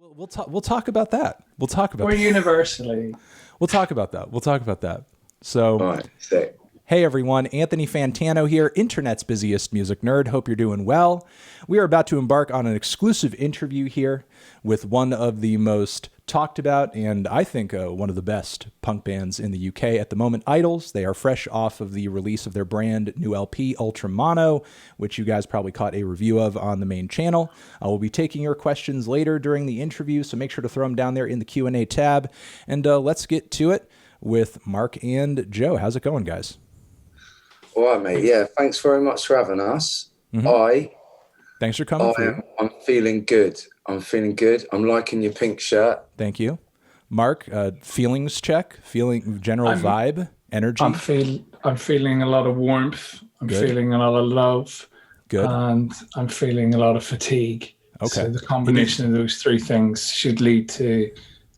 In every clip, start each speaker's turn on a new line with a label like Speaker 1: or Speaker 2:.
Speaker 1: We'll talk. We'll talk about that. We'll talk about
Speaker 2: Or
Speaker 1: that.
Speaker 2: universally.
Speaker 1: We'll talk about that. We'll talk about that.
Speaker 3: All
Speaker 1: So,
Speaker 3: right, sick.
Speaker 1: hey everyone, Anthony Fantano here, internet's busiest music nerd. Hope you're doing well. We are about to embark on an exclusive interview here with one of the most talked about and I think one of the best punk bands in the UK at the moment, Idols. They are fresh off of the release of their brand new LP, Ultra Mono, which you guys probably caught a review of on the main channel. I will be taking your questions later during the interview, so make sure to throw them down there in the Q&A tab. And let's get to it with Mark and Joe. How's it going, guys?
Speaker 3: All right, mate. Yeah, thanks very much for having us.
Speaker 1: Thanks for coming through.
Speaker 3: I'm feeling good. I'm liking your pink shirt.
Speaker 1: Thank you. Mark, feelings check, general vibe, energy.
Speaker 2: I'm feeling a lot of warmth. I'm
Speaker 1: Good.
Speaker 2: feeling a lot of love.
Speaker 1: Good.
Speaker 2: And I'm feeling a lot of fatigue.
Speaker 1: Okay.
Speaker 2: So the combination of those three things should lead to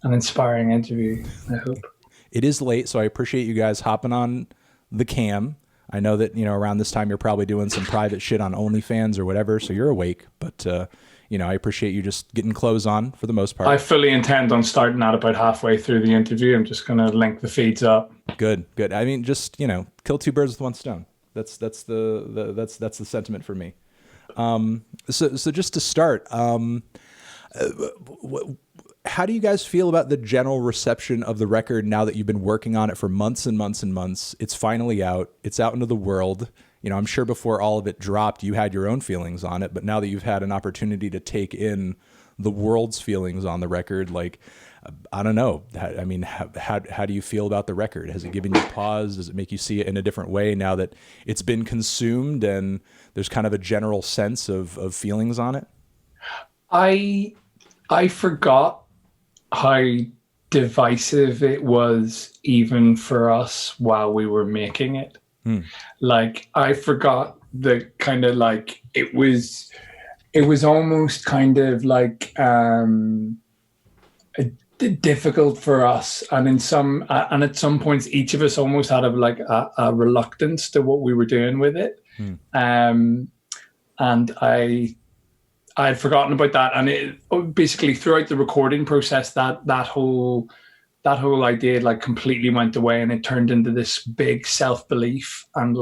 Speaker 2: an inspiring interview, I hope.
Speaker 1: It is late, so I appreciate you guys hopping on the cam. I know that, around this time you're probably doing some private shit on OnlyFans or whatever, so you're awake. But, I appreciate you just getting clothes on for the most part.
Speaker 2: I fully intend on starting out about halfway through the interview. I'm just going to link the feeds up.
Speaker 1: Good. I mean, just, kill two birds with one stone. That's the sentiment for me. So just to start, how do you guys feel about the general reception of the record now that you've been working on it for months and months and months? It's finally out. It's out into the world. I'm sure before all of it dropped, you had your own feelings on it, but now that you've had an opportunity to take in the world's feelings on the record, like, I don't know. How do you feel about the record? Has it given you pause? Does it make you see it in a different way now that it's been consumed and there's kind of a general sense of feelings on it?
Speaker 2: I forgot how divisive it was even for us while we were making it. Like, I forgot the kind of like, it was almost kind of like difficult for us, and at some points each of us almost had a reluctance to what we were doing with it. And I had forgotten about that, and it basically throughout the recording process that whole idea like completely went away, and it turned into this big self-belief and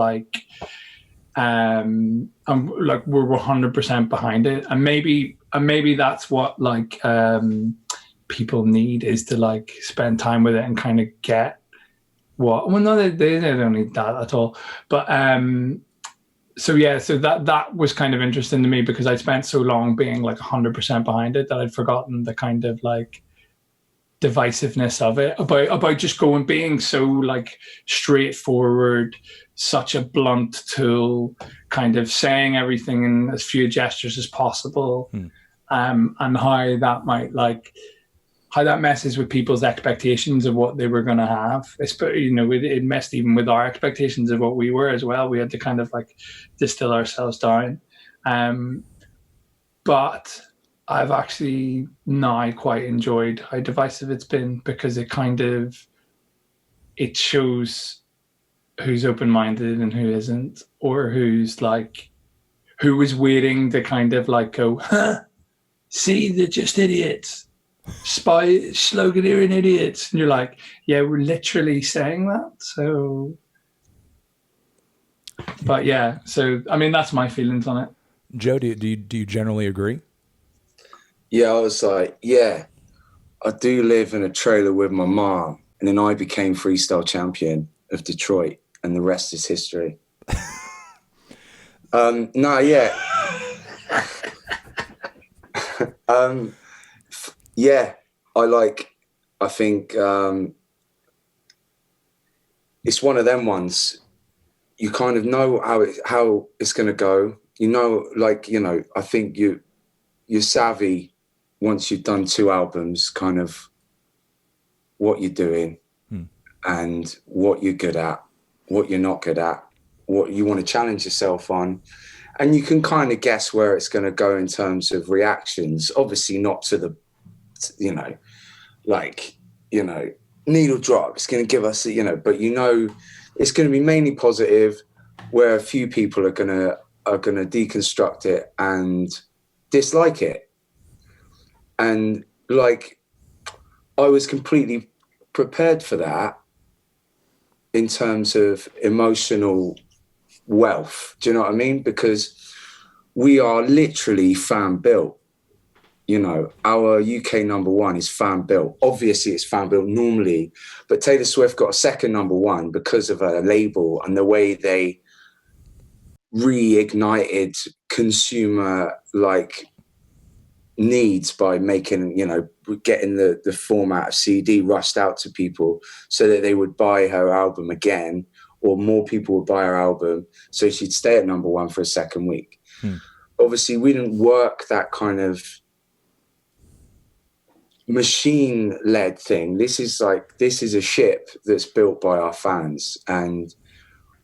Speaker 2: I'm like, we're 100% behind it, and maybe that's what people need, is to like spend time with it and kind of get they don't need that at all, but so that was kind of interesting to me, because I'd spent so long being like 100% behind it that I'd forgotten the kind of like divisiveness of it, about just being so like straightforward, such a blunt tool, kind of saying everything in as few gestures as possible. And how that messes with people's expectations of what they were going to have. It messed even with our expectations of what we were as well. We had to kind of like distill ourselves down. But I've actually now quite enjoyed how divisive it's been, because it shows who's open-minded and who isn't, or who was waiting to kind of like go, see, they're just idiots. Sloganeering idiots. And you're like, yeah, we're literally saying that. So, but yeah, so I mean, that's my feelings on it.
Speaker 1: Joe, do you generally agree?
Speaker 3: Yeah, I was like, yeah, I do live in a trailer with my mom, and then I became freestyle champion of Detroit, and the rest is history. Yeah, I think it's one of them ones. You kind of know how it's going to go. I think you're savvy once you've done 2 albums, kind of what you're doing and what you're good at, what you're not good at, what you want to challenge yourself on. And you can kind of guess where it's going to go in terms of reactions. Obviously not to the, needle drop. It's going to give us, but it's going to be mainly positive, where a few people are going to deconstruct it and dislike it. And like, I was completely prepared for that in terms of emotional wealth. Do you know what I mean? Because we are literally fan built. You know, our UK number one is fan built. Obviously, it's fan built normally, but Taylor Swift got a second number one because of her label and the way they reignited consumer like needs by making, you know, getting the format of CD rushed out to people so that they would buy her album again, or more people would buy her album so she'd stay at number one for a second week. Obviously, we didn't work that kind of machine-led thing. This is a ship that's built by our fans, and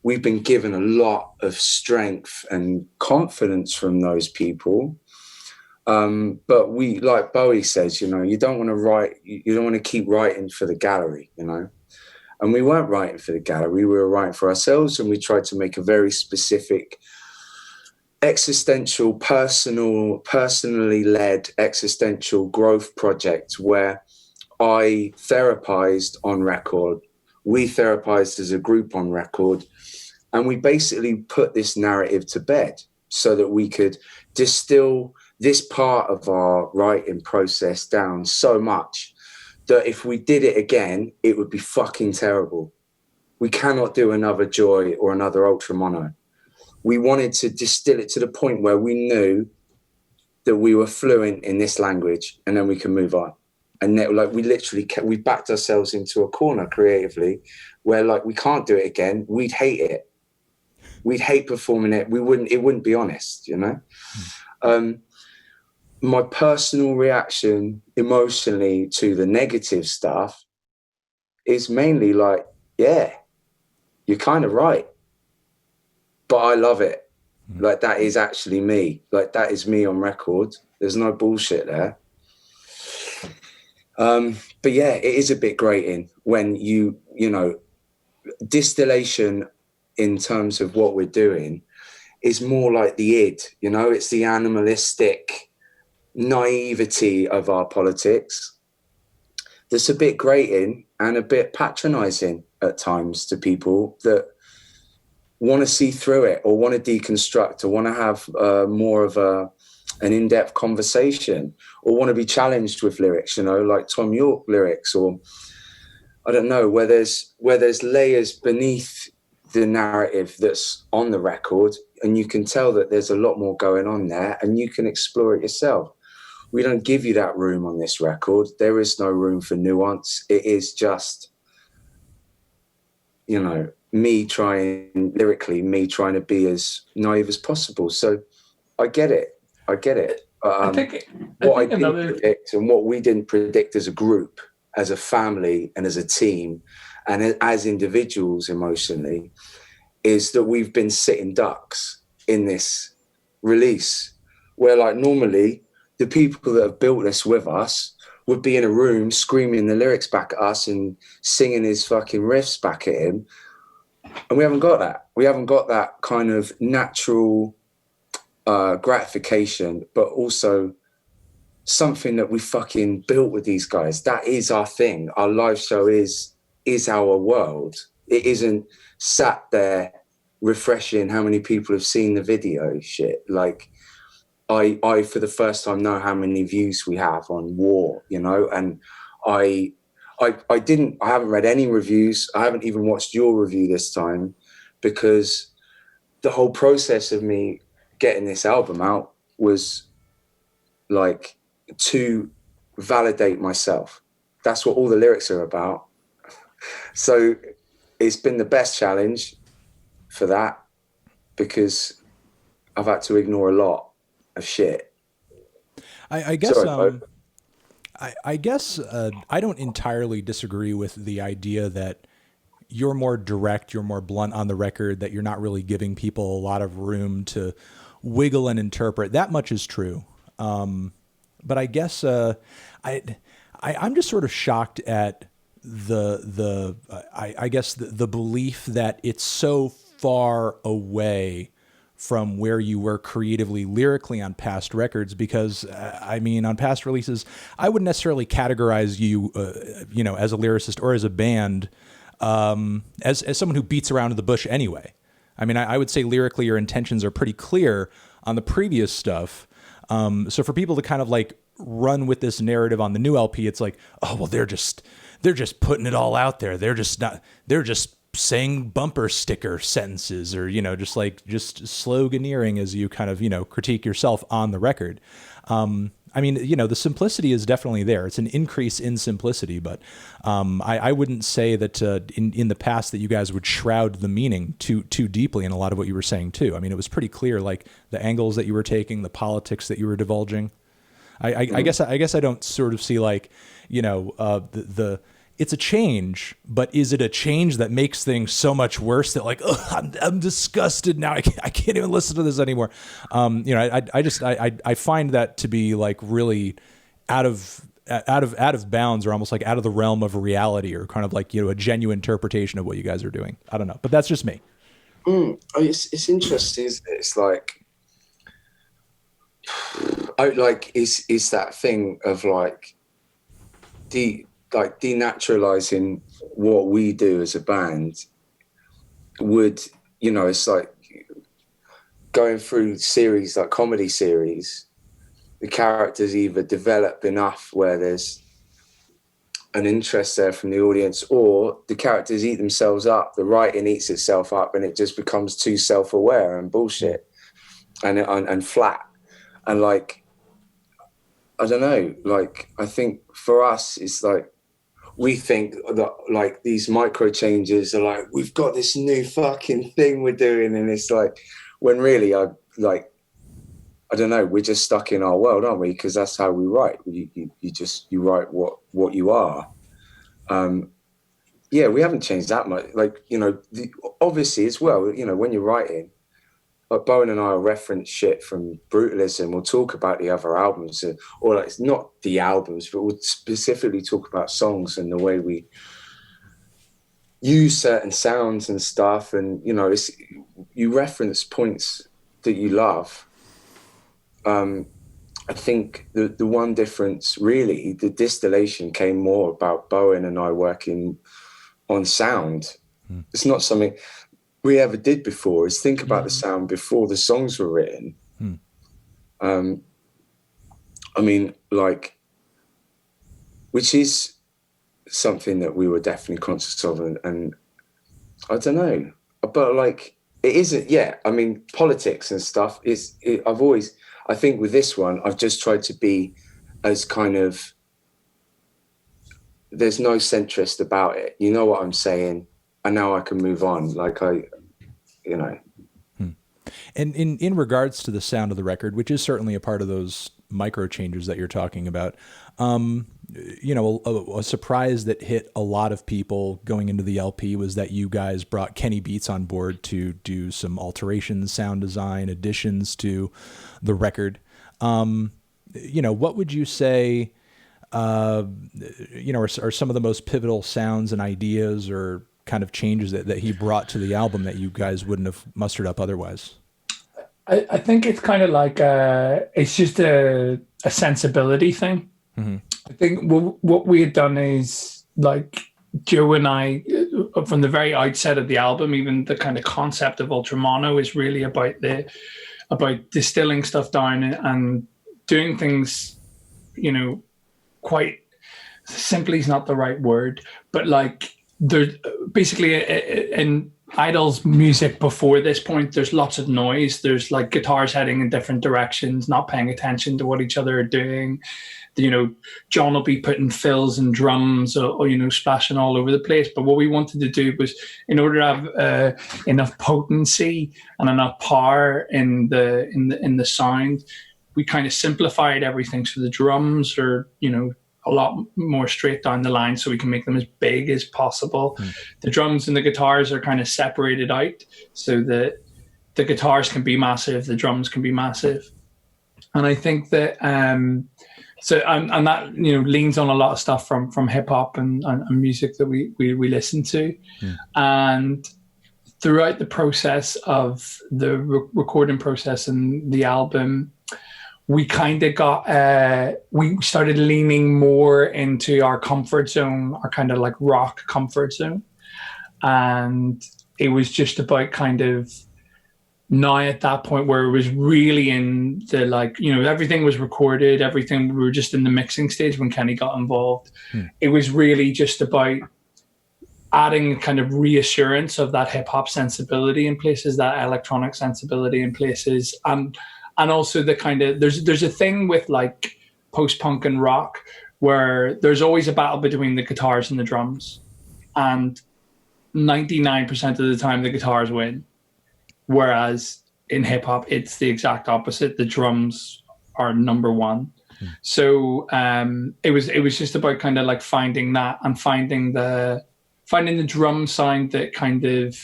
Speaker 3: we've been given a lot of strength and confidence from those people. But we, like Bowie says, you know, you don't want to keep writing for the gallery, you know. And we weren't writing for the gallery, we were writing for ourselves, and we tried to make a very specific existential, personally led existential growth project where I therapized on record, we therapized as a group on record, and we basically put this narrative to bed so that we could distill this part of our writing process down so much that if we did it again, it would be fucking terrible. We cannot do another Joy or another Ultra Mono. We wanted to distill it to the point where we knew that we were fluent in this language, and then we can move on. And then, like, we backed ourselves into a corner creatively where, like, we can't do it again. We'd hate it. We'd hate performing it. It wouldn't be honest, you know? My personal reaction emotionally to the negative stuff is mainly like, yeah, you're kind of right. But I love it. Like, that is actually me. Like, that is me on record. There's no bullshit there. But yeah, it is a bit grating when you know, distillation in terms of what we're doing is more like the id, you know, it's the animalistic naivety of our politics that's a bit grating and a bit patronizing at times to people that want to see through it or want to deconstruct or want to have more of an in-depth conversation or want to be challenged with lyrics, you know, like Tom York lyrics, or I don't know, where there's layers beneath the narrative that's on the record, and you can tell that there's a lot more going on there and you can explore it yourself. We don't give you that room on this record. There is no room for nuance. It is just, you know, me trying to be as naive as possible. So I get it.
Speaker 2: I think
Speaker 3: what I didn't predict and what we didn't predict as a group, as a family and as a team and as individuals emotionally, is that we've been sitting ducks in this release where, like, normally the people that have built this with us would be in a room screaming the lyrics back at us and singing his fucking riffs back at him. And we haven't got that. We haven't got that kind of natural gratification, but also something that we fucking built with these guys. That is our thing. Our live show is our world. It isn't sat there refreshing how many people have seen the video shit. Like, I for the first time know how many views we have on War, you know, and I haven't read any reviews. I haven't even watched your review this time, because the whole process of me getting this album out was like to validate myself. That's what all the lyrics are about. So it's been the best challenge for that, because I've had to ignore a lot of shit.
Speaker 1: I guess
Speaker 3: Sorry,
Speaker 1: I guess I don't entirely disagree with the idea that you're more direct, you're more blunt on the record, that you're not really giving people a lot of room to wiggle and interpret. That much is true. But I guess I'm just sort of shocked at I guess the belief that it's so far away from where you were creatively, lyrically on past records? Because I mean, on past releases, I wouldn't necessarily categorize you, you know, as a lyricist or as a band, as someone who beats around the bush anyway. I mean, I would say lyrically your intentions are pretty clear on the previous stuff. So for people to kind of like run with this narrative on the new LP, it's like, oh, well, they're just putting it all out there. They're just saying bumper sticker sentences, or, you know, just sloganeering as you kind of, you know, critique yourself on the record. I mean, you know, the simplicity is definitely there. It's an increase in simplicity, but I wouldn't say that in the past that you guys would shroud the meaning too deeply in a lot of what you were saying too. I mean, it was pretty clear, like the angles that you were taking, the politics that you were divulging. I guess I don't sort of see, like, you know, it's a change, but is it a change that makes things so much worse that, like, I'm disgusted now. I can't even listen to this anymore. You know, I find that to be like really out of bounds, or almost like out of the realm of reality, or kind of like, you know, a genuine interpretation of what you guys are doing. I don't know, but that's just me.
Speaker 3: It's interesting, isn't it? It's like, is that thing of like denaturalizing what we do as a band would, you know, it's like going through series like comedy series, the characters either develop enough where there's an interest there from the audience, or the characters eat themselves up, the writing eats itself up, and it just becomes too self-aware and bullshit and flat. And like, I don't know, like, I think for us, it's like, we think that like these micro changes are like, we've got this new fucking thing we're doing. And it's like, when really I don't know, we're just stuck in our world, aren't we? Because that's how we write. You write what you are. Yeah, we haven't changed that much. Like, you know, obviously as well, you know, when you're writing, like Bowen and I will reference shit from Brutalism. We'll talk about the other albums, or like, it's not the albums, but we'll specifically talk about songs and the way we use certain sounds and stuff. And, you know, you reference points that you love. I think the one difference, really, the distillation came more about Bowen and I working on sound. It's not something we ever did before, is think about the sound before the songs were written. I mean, like, which is something that we were definitely conscious of, and I don't know, but like, it isn't, yeah, I mean, politics and stuff I think with this one, I've just tried to be as kind of, there's no centrist about it, you know what I'm saying? And now I can move on, like you know.
Speaker 1: And in regards to the sound of the record, which is certainly a part of those micro changes that you're talking about, you know, a surprise that hit a lot of people going into the LP was that you guys brought Kenny Beats on board to do some alterations, sound design, additions to the record. You know, what would you say, you know, are some of the most pivotal sounds and ideas or kind of changes that he brought to the album that you guys wouldn't have mustered up otherwise?
Speaker 2: I think it's kind of like it's just a sensibility thing. I think what we had done is, like, Joe and I, from the very outset of the album, even the kind of concept of Ultra Mono is really about distilling stuff down and doing things, you know, quite simply is not the right word, but like, there's basically in Idol's music before this point, there's lots of noise. There's like guitars heading in different directions, not paying attention to what each other are doing. You know, John will be putting fills and drums or you know, splashing all over the place. But what we wanted to do was, in order to have enough potency and enough power in the sound, we kind of simplified everything. So the drums are, you know, a lot more straight down the line, so we can make them as big as possible. The drums and the guitars are kind of separated out, so that the guitars can be massive, the drums can be massive. And I think that so that, you know, leans on a lot of stuff from hip hop and music that we listen to. And throughout the process of the recording process and the album, we kind of we started leaning more into our comfort zone, our kind of like rock comfort zone. And it was just about kind of now at that point where it was really in the, like, you know, everything was recorded, everything, we were just in the mixing stage when Kenny got involved. It was really just about adding kind of reassurance of that hip hop sensibility in places, that electronic sensibility in places. And also the kind of, there's a thing with like post-punk and rock where there's always a battle between the guitars and the drums. And 99% of the time the guitars win. Whereas in hip hop, it's the exact opposite. The drums are number one. So it was just about kind of like finding that and finding the drum sound that kind of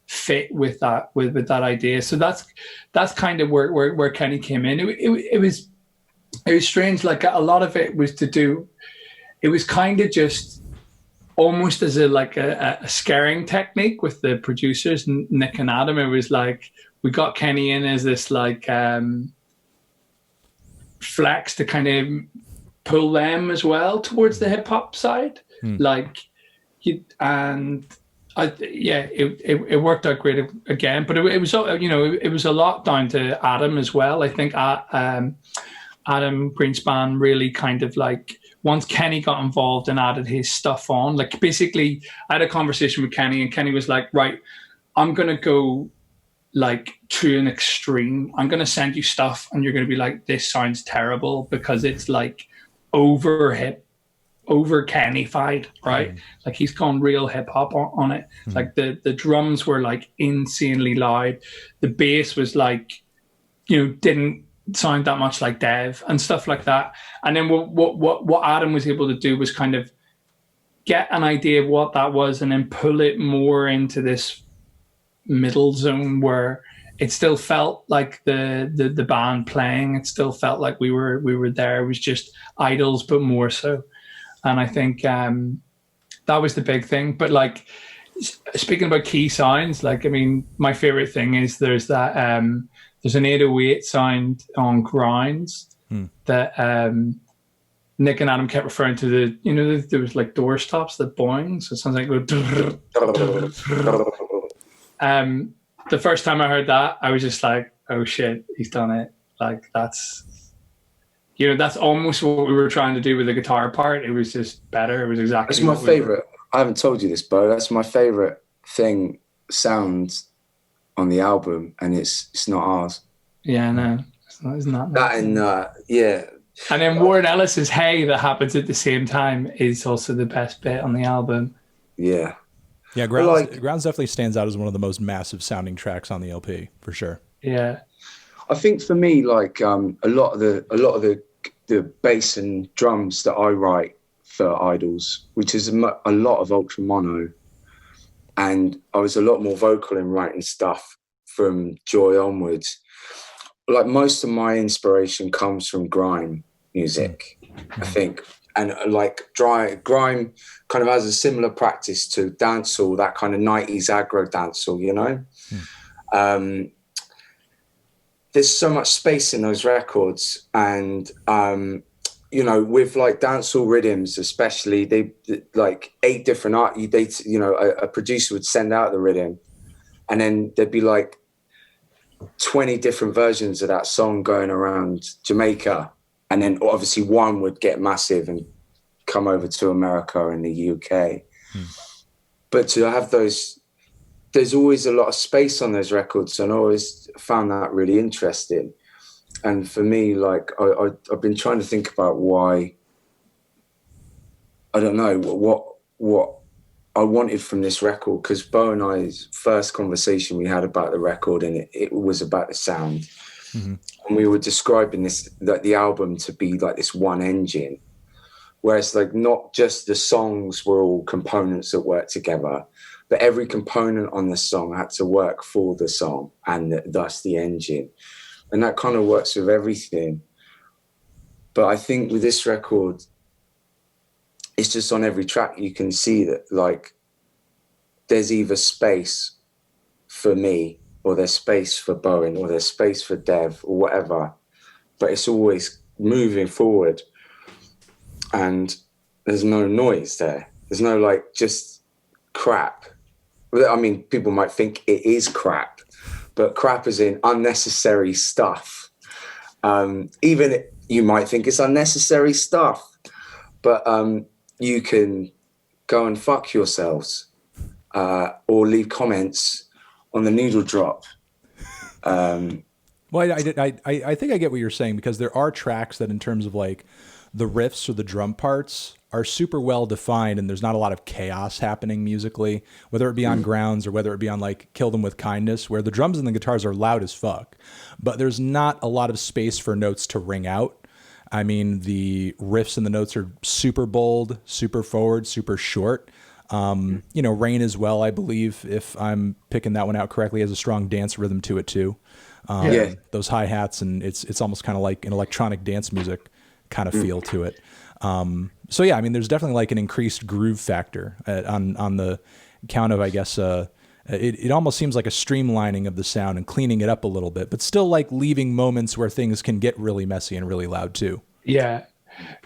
Speaker 2: fit with that idea. So that's kind of where Kenny came in. It was strange. Like a lot of it was to do. It was kind of just almost as a scaring technique with the producers, Nick and Adam. It was like we got Kenny in as this like flex to kind of pull them as well towards the hip hop side. Like, it worked out great again. But it was, you know, it was a lot down to Adam as well. I think Adam Greenspan really kind of like, once Kenny got involved and added his stuff on, like basically I had a conversation with Kenny and Kenny was like, right, I'm going to go like to an extreme. I'm going to send you stuff and you're going to be like, this sounds terrible because it's like over Kenny-fied, right? Like he's gone real hip hop on it. Like the drums were like insanely loud. The bass was like, you know, didn't sound that much like Dev and stuff like that. And then what Adam was able to do was kind of get an idea of what that was and then pull it more into this middle zone where it still felt like the band playing. It still felt like we were there. It was just idols, but more so. And I think that was the big thing. But like speaking about key sounds, like, I mean, my favorite thing is there's that there's an 808 sound on Grounds that Nick and Adam kept referring to. The, you know, there was like door stops that boing, so it sounds like the first time I heard that, I was just like, oh shit, he's done it. Like that's, you know, that's almost what we were trying to do with the guitar part. It was just better. It was exactly.
Speaker 3: That's my favorite. I haven't told you this, Bo. That's my favorite thing. Sounds on the album, and it's not ours.
Speaker 2: Yeah, no, it's not.
Speaker 3: That and yeah.
Speaker 2: And then Warren Ellis's "Hey" that happens at the same time is also the best bit on the album.
Speaker 3: Yeah.
Speaker 1: Yeah, Grounds definitely stands out as one of the most massive sounding tracks on the LP for sure.
Speaker 2: Yeah,
Speaker 3: I think for me, like a lot of the bass and drums that I write for Idols, which is a lot of ultra mono, and I was a lot more vocal in writing stuff from Joy onwards. Like most of my inspiration comes from grime music, I think. And like grime kind of has a similar practice to dancehall, that kind of 90s aggro dancehall, you know? There's so much space in those records. And, you know, with like dancehall rhythms, especially, they like 8 different a producer would send out the rhythm and then there'd be like 20 different versions of that song going around Jamaica. And then obviously one would get massive and come over to America and the UK. But to have those, there's always a lot of space on those records. And I always found that really interesting. And for me, like, I've been trying to think about why, I don't know, what I wanted from this record. Because Bo and I's first conversation we had about the record, and it was about the sound. And we were describing this, like the album to be like this one engine, whereas like not just the songs were all components that work together, but every component on the song had to work for the song and thus the engine. And that kind of works with everything. But I think with this record, it's just on every track you can see that like there's either space for me, or there's space for Bowen, or there's space for Dev, or whatever. But it's always moving forward, and there's no noise there. There's no like just crap. I mean, people might think it is crap, but crap is in unnecessary stuff. Even you might think it's unnecessary stuff, but you can go and fuck yourselves, or leave comments on the Noodle Drop.
Speaker 1: Well, I think I get what you're saying, because there are tracks that, in terms of like the riffs or the drum parts, are super well defined, and there's not a lot of chaos happening musically, whether it be on Grounds or whether it be on like Kill Them With Kindness, where the drums and the guitars are loud as fuck, but there's not a lot of space for notes to ring out. I mean, the riffs and the notes are super bold, super forward, super short. You know, Rain as well, I believe, if I'm picking that one out correctly, has a strong dance rhythm to it too. Those hi-hats, and it's almost kind of like an electronic dance music kind of feel to it. So yeah, I mean, there's definitely like an increased groove factor on the count of, I guess, it almost seems like a streamlining of the sound and cleaning it up a little bit, but still like leaving moments where things can get really messy and really loud too.
Speaker 2: Yeah.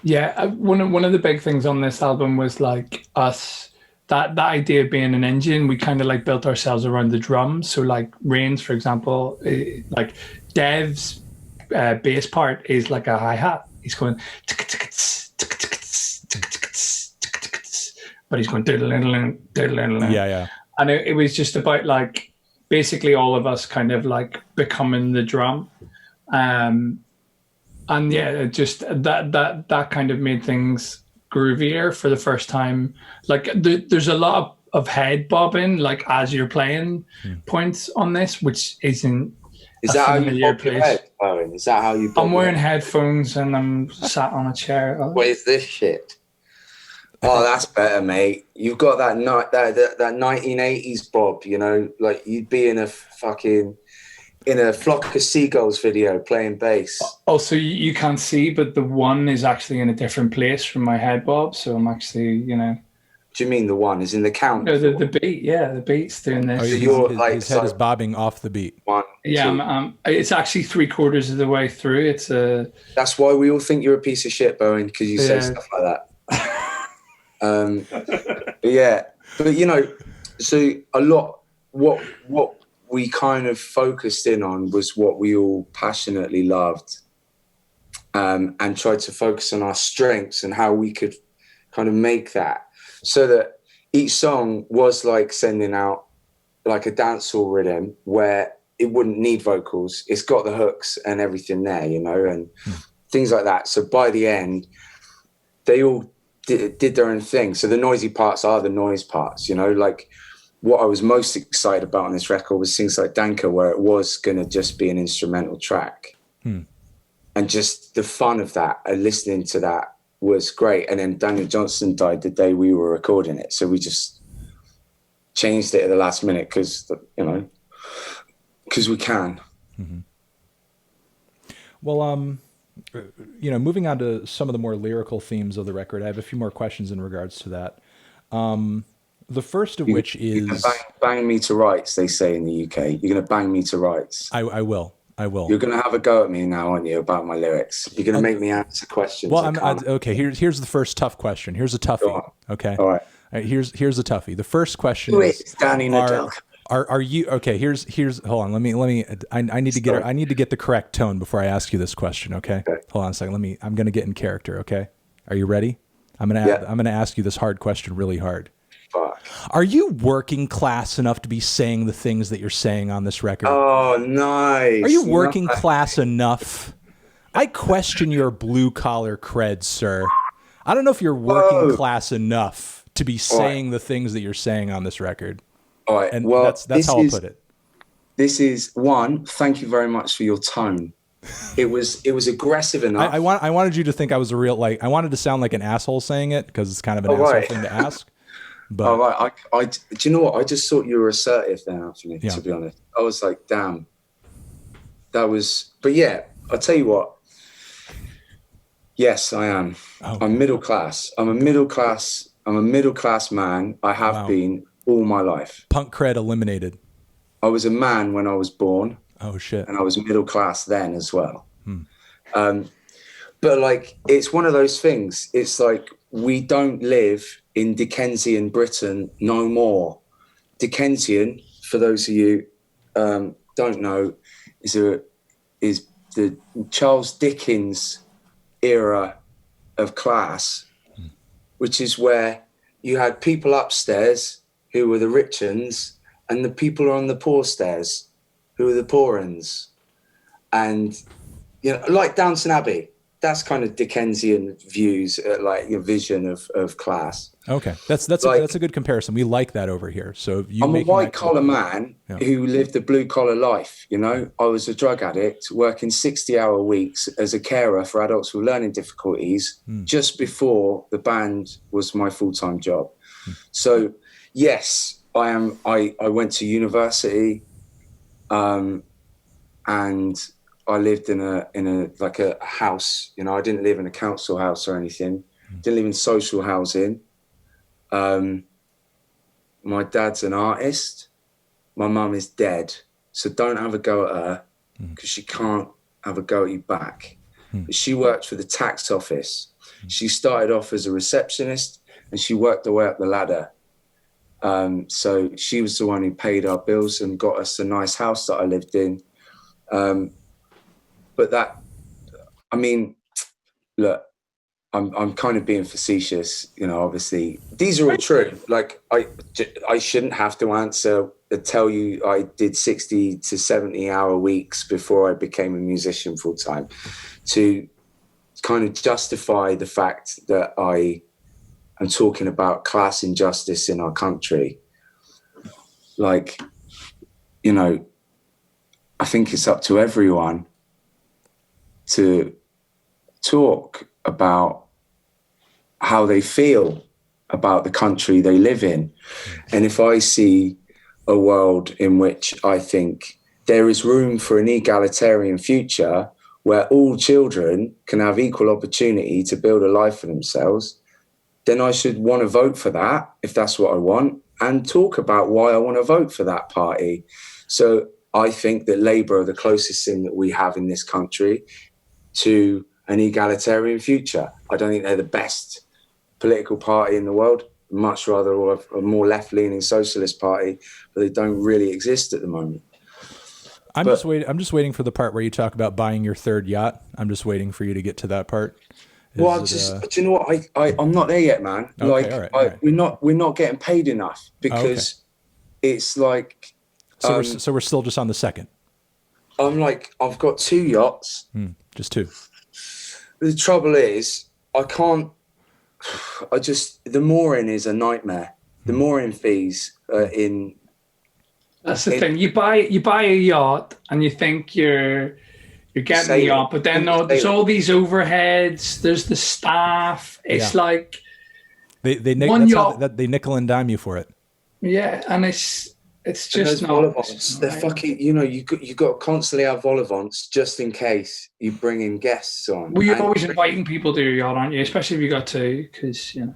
Speaker 2: One of the big things on this album was like us, that idea of being an engine. We kind of like built ourselves around the drums. So like Rains, for example, like Dev's bass part is like a hi-hat. He's going, but he's going,
Speaker 1: Yeah.
Speaker 2: and it was just about like basically all of us kind of like becoming the drum. And yeah, it just that kind of made things groovier for the first time. Like there's a lot of head bobbing like as you're playing points on this, which isn't.
Speaker 3: Is that how you bob your head, Owen? Is that how you bob
Speaker 2: I'm wearing headphones and I'm sat on a chair.
Speaker 3: What is this shit? Oh, that's better, mate. You've got that 1980s bob, you know, like you'd be in a Flock of Seagulls video playing bass.
Speaker 2: Oh, so you can't see, but the one is actually in a different place from my head bob. So I'm actually, you know.
Speaker 3: Do you mean the one is in the count?
Speaker 2: No, the beat. Yeah, the beat's doing this.
Speaker 1: Oh, his head is bobbing off the beat.
Speaker 2: It's actually 3/4 of the way through.
Speaker 3: That's why we all think you're a piece of shit, Bowen, because you say stuff like that. But you know, so a lot what we kind of focused in on was what we all passionately loved, and tried to focus on our strengths and how we could kind of make that so that each song was like sending out like a dancehall rhythm where it wouldn't need vocals. It's got the hooks and everything there, you know, and things like that. So by the end, they all did their own thing. So the noisy parts are the noise parts, you know, like what I was most excited about on this record was things like Danka, where it was going to just be an instrumental track. And just the fun of that and listening to that was great. And then Daniel Johnston died the day we were recording it. So we just changed it at the last minute because we can.
Speaker 1: Well, you know, moving on to some of the more lyrical themes of the record, I have a few more questions in regards to that. The first of which is...
Speaker 3: Bang me to rights, they say in the UK. You're going to bang me to rights.
Speaker 1: I will. You're
Speaker 3: going to have a go at me now, aren't you, about my lyrics? You're going to make me answer questions.
Speaker 1: Well, okay, here's the first tough question. Here's a toughie, okay?
Speaker 3: All right.
Speaker 1: Here's a toughie. The first question
Speaker 3: is... Danny Nadell.
Speaker 1: Are you okay? Here's hold on. Let me. I need to get the correct tone before I ask you this question. Okay. Hold on a second. I'm gonna get in character. Okay. Are you ready? I'm gonna ask you this hard question really hard.
Speaker 3: Fuck.
Speaker 1: Are you working class enough to be saying the things that you're saying on this record?
Speaker 3: Oh, nice.
Speaker 1: Are you working class enough? I question your blue collar cred, sir. I don't know if you're working class enough to be saying the things that you're saying on this record.
Speaker 3: All right.
Speaker 1: And
Speaker 3: well,
Speaker 1: that's how I'll put it.
Speaker 3: This is one. Thank you very much for your tone. It was aggressive enough.
Speaker 1: I wanted you to think I was a real, like, I wanted to sound like an asshole saying it because it's kind of an asshole thing to ask. But
Speaker 3: all right. Do you know what? I just thought you were assertive there, Anthony, to be honest. I was like, damn. That was, but yeah, I'll tell you what. Yes, I am. Oh. I'm middle class. I'm a middle class man. I have been all my life.
Speaker 1: Punk cred eliminated.
Speaker 3: I was a man when I was born.
Speaker 1: Oh shit.
Speaker 3: And I was middle class then as well. But like, it's one of those things. It's like, we don't live in Dickensian Britain no more. Dickensian, for those of you don't know, is the Charles Dickens era of class, which is where you had people upstairs who were the rich uns, and the people on the poor stairs who were the poor uns. And, you know, like Downton Abbey, that's kind of Dickensian views, like your vision of class.
Speaker 1: Okay, that's a good comparison. We like that over here. So you
Speaker 3: I'm a white collar man who lived a blue collar life. You know, I was a drug addict working 60-hour weeks as a carer for adults with learning difficulties just before the band was my full-time job. So yes, I went to university, and I lived in a like a house. You know, I didn't live in a council house or anything. Didn't live in social housing. My dad's an artist. My mum is dead, so don't have a go at her because she can't have a go at you back. But she worked for the tax office. She started off as a receptionist and she worked her way up the ladder. So she was the one who paid our bills and got us a nice house that I lived in. But that, I mean, look, I'm kind of being facetious, you know, obviously. These are all true. Like, I shouldn't have to tell you I did 60 to 70-hour weeks before I became a musician full time to kind of justify the fact that I am talking about class injustice in our country. Like, you know, I think it's up to everyone to talk about how they feel about the country they live in. And if I see a world in which I think there is room for an egalitarian future where all children can have equal opportunity to build a life for themselves, then I should want to vote for that if that's what I want, and talk about why I want to vote for that party. So I think that Labour are the closest thing that we have in this country to an egalitarian future. I don't think they're the best political party in the world. Much rather a more left-leaning socialist party, but they don't really exist at the moment.
Speaker 1: I'm just waiting for the part where you talk about buying your third yacht. I'm just waiting for you to get to that part.
Speaker 3: Do you know what? I'm not there yet, man.
Speaker 1: Okay, all right.
Speaker 3: We're not getting paid enough because it's like.
Speaker 1: So we're still just on the second.
Speaker 3: I'm like, I've got 2 yachts.
Speaker 1: Just 2.
Speaker 3: The trouble is, the mooring is a nightmare. The mooring fees in.
Speaker 2: That's the thing. You buy a yacht and you think you're getting the yacht, but then there's all these overheads. There's the staff. It's like
Speaker 1: they nickel and dime you for it.
Speaker 2: Yeah, and it's just not.
Speaker 3: Vol-au-vents, they're fucking. You know, you got to constantly have vol-au-vents just in case you bring in guests on.
Speaker 2: Well, you're always inviting people to your yacht, aren't you? Especially if you got 2, because you know.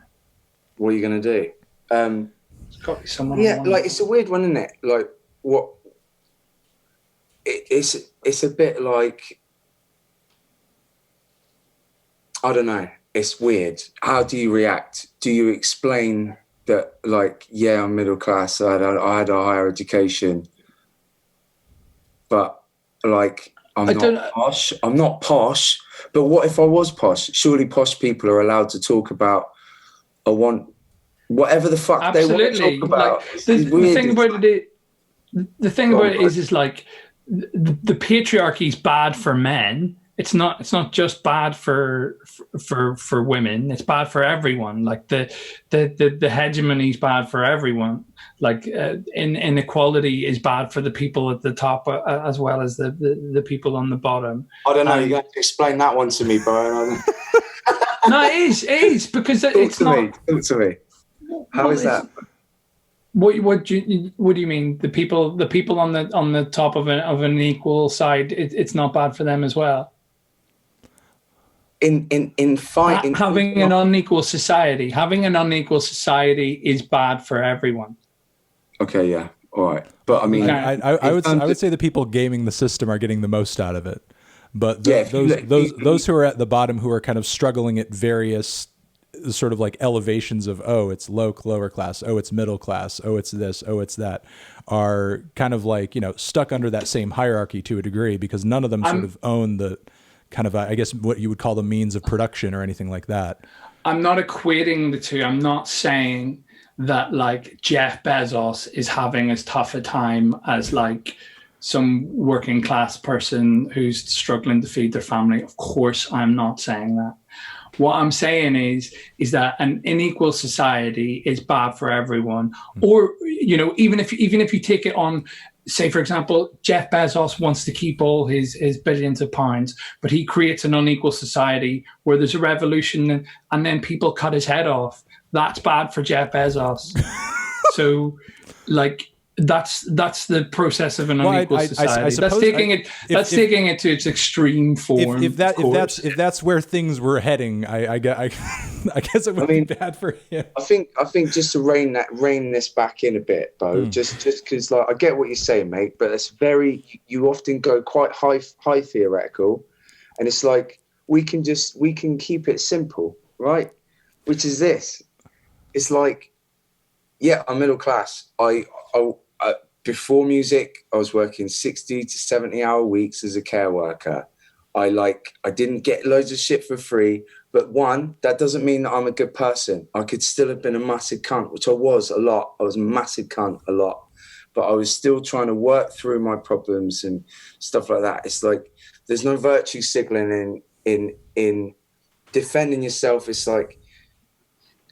Speaker 3: What are you gonna do?
Speaker 2: It's got to be someone.
Speaker 3: Yeah, like it's a weird one, isn't it? Like what? It's a bit like, I don't know. It's weird. How do you react? Do you explain that, like, yeah, I'm middle class. I had a higher education, but like I'm not posh. I'm not posh. But what if I was posh? Surely posh people are allowed to talk about. I want whatever the fuck they want to talk about.
Speaker 2: Like, the thing about it is like the patriarchy is bad for men. It's not just bad for women. It's bad for everyone. Like the hegemony is bad for everyone. Like inequality is bad for the people at the top as well as the people on the bottom.
Speaker 3: I don't know. You're going to explain that one to me, bro.
Speaker 2: No, it is because it's not.
Speaker 3: Talk to me. How is that?
Speaker 2: What do you mean? The people on the top of an equal side, it's not bad for them as well.
Speaker 3: In fighting,
Speaker 2: having an unequal society is bad for everyone.
Speaker 3: Okay, yeah, all right. But I mean,
Speaker 1: I would say the people gaming the system are getting the most out of it. But those who are at the bottom, who are kind of struggling at various sort of like elevations of, oh, it's lower class, oh, it's middle class, oh, it's this, oh, it's that, are kind of like, you know, stuck under that same hierarchy to a degree, because none of them sort of own the kind of, I guess, what you would call the means of production or anything like that.
Speaker 2: I'm not equating the two. I'm not saying that like Jeff Bezos is having as tough a time as like some working class person who's struggling to feed their family. Of course, I'm not saying that. What I'm saying is that an unequal society is bad for everyone. Or, you know, even if you take it on, say, for example, Jeff Bezos wants to keep all his billions of pounds, but he creates an unequal society where there's a revolution and then people cut his head off. That's bad for Jeff Bezos. So, like, that's the process of an unequal society. I suppose that's taking it to its extreme form.
Speaker 1: If that's where things were heading, I guess it would be bad for him.
Speaker 3: I think just to rein this back in a bit, Bo, just because like I get what you're saying, mate, but it's you often go quite high theoretical, and it's like we can keep it simple, right? Which is this. It's like, yeah, I'm middle class. I before music, I was working 60 to 70-hour weeks as a care worker. I didn't get loads of shit for free, but that doesn't mean that I'm a good person. I could still have been a massive cunt, which I was a lot. I was a massive cunt a lot, but I was still trying to work through my problems and stuff like that. It's like, there's no virtue signaling in defending yourself. It's like,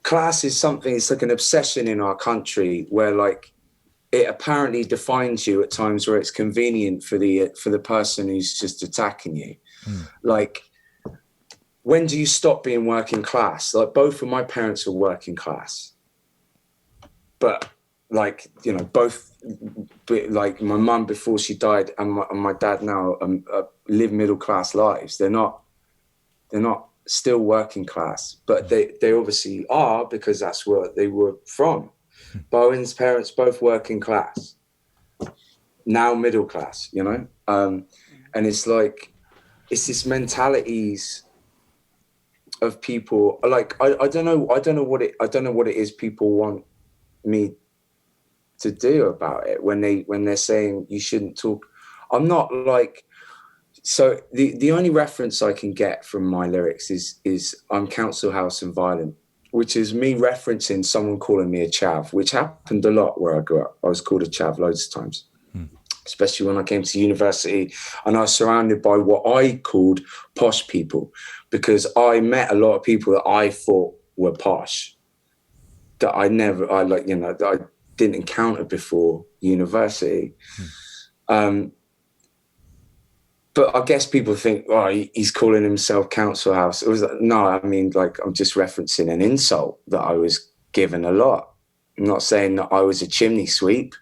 Speaker 3: class is something, it's like an obsession in our country where like it apparently defines you at times where it's convenient for the person who's just attacking you. Like, when do you stop being working class? Like, both of my parents are working class, but like, you know, both, like my mum before she died and my dad now live middle class lives. They're not still working class, but they obviously are, because that's where they were from. Bowen's parents both working class, now middle class, you know, and it's like, it's this mentalities of people. Like, I don't know what it is people want me to do about it when they're saying you shouldn't talk. I'm not like. So the only reference I can get from my lyrics is I'm council house and violent, which is me referencing someone calling me a chav, which happened a lot where I grew up. I was called a chav loads of times, especially when I came to university and I was surrounded by what I called posh people, because I met a lot of people that I thought were posh, that I didn't encounter before university. But I guess people think, oh, he's calling himself council house. It was like, no, I mean, like, I'm just referencing an insult that I was given a lot. I'm not saying that I was a chimney sweep.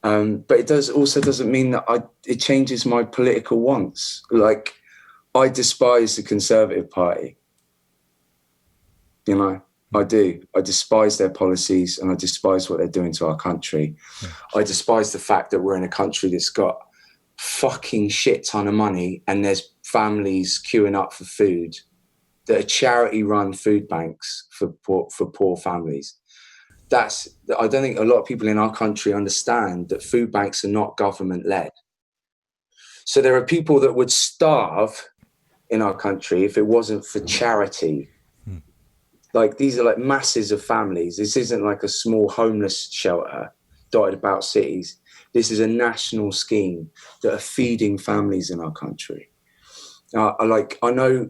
Speaker 3: But it doesn't mean that it changes my political wants. Like, I despise the Conservative Party. You know, I do. I despise their policies and I despise what they're doing to our country. I despise the fact that we're in a country that's got fucking shit ton of money and there's families queuing up for food that are charity run food banks for poor families. I don't think a lot of people in our country understand that food banks are not government led. So there are people that would starve in our country if it wasn't for charity. Like, these are like masses of families. This isn't like a small homeless shelter dotted about cities. This is a national scheme that are feeding families in our country. I know,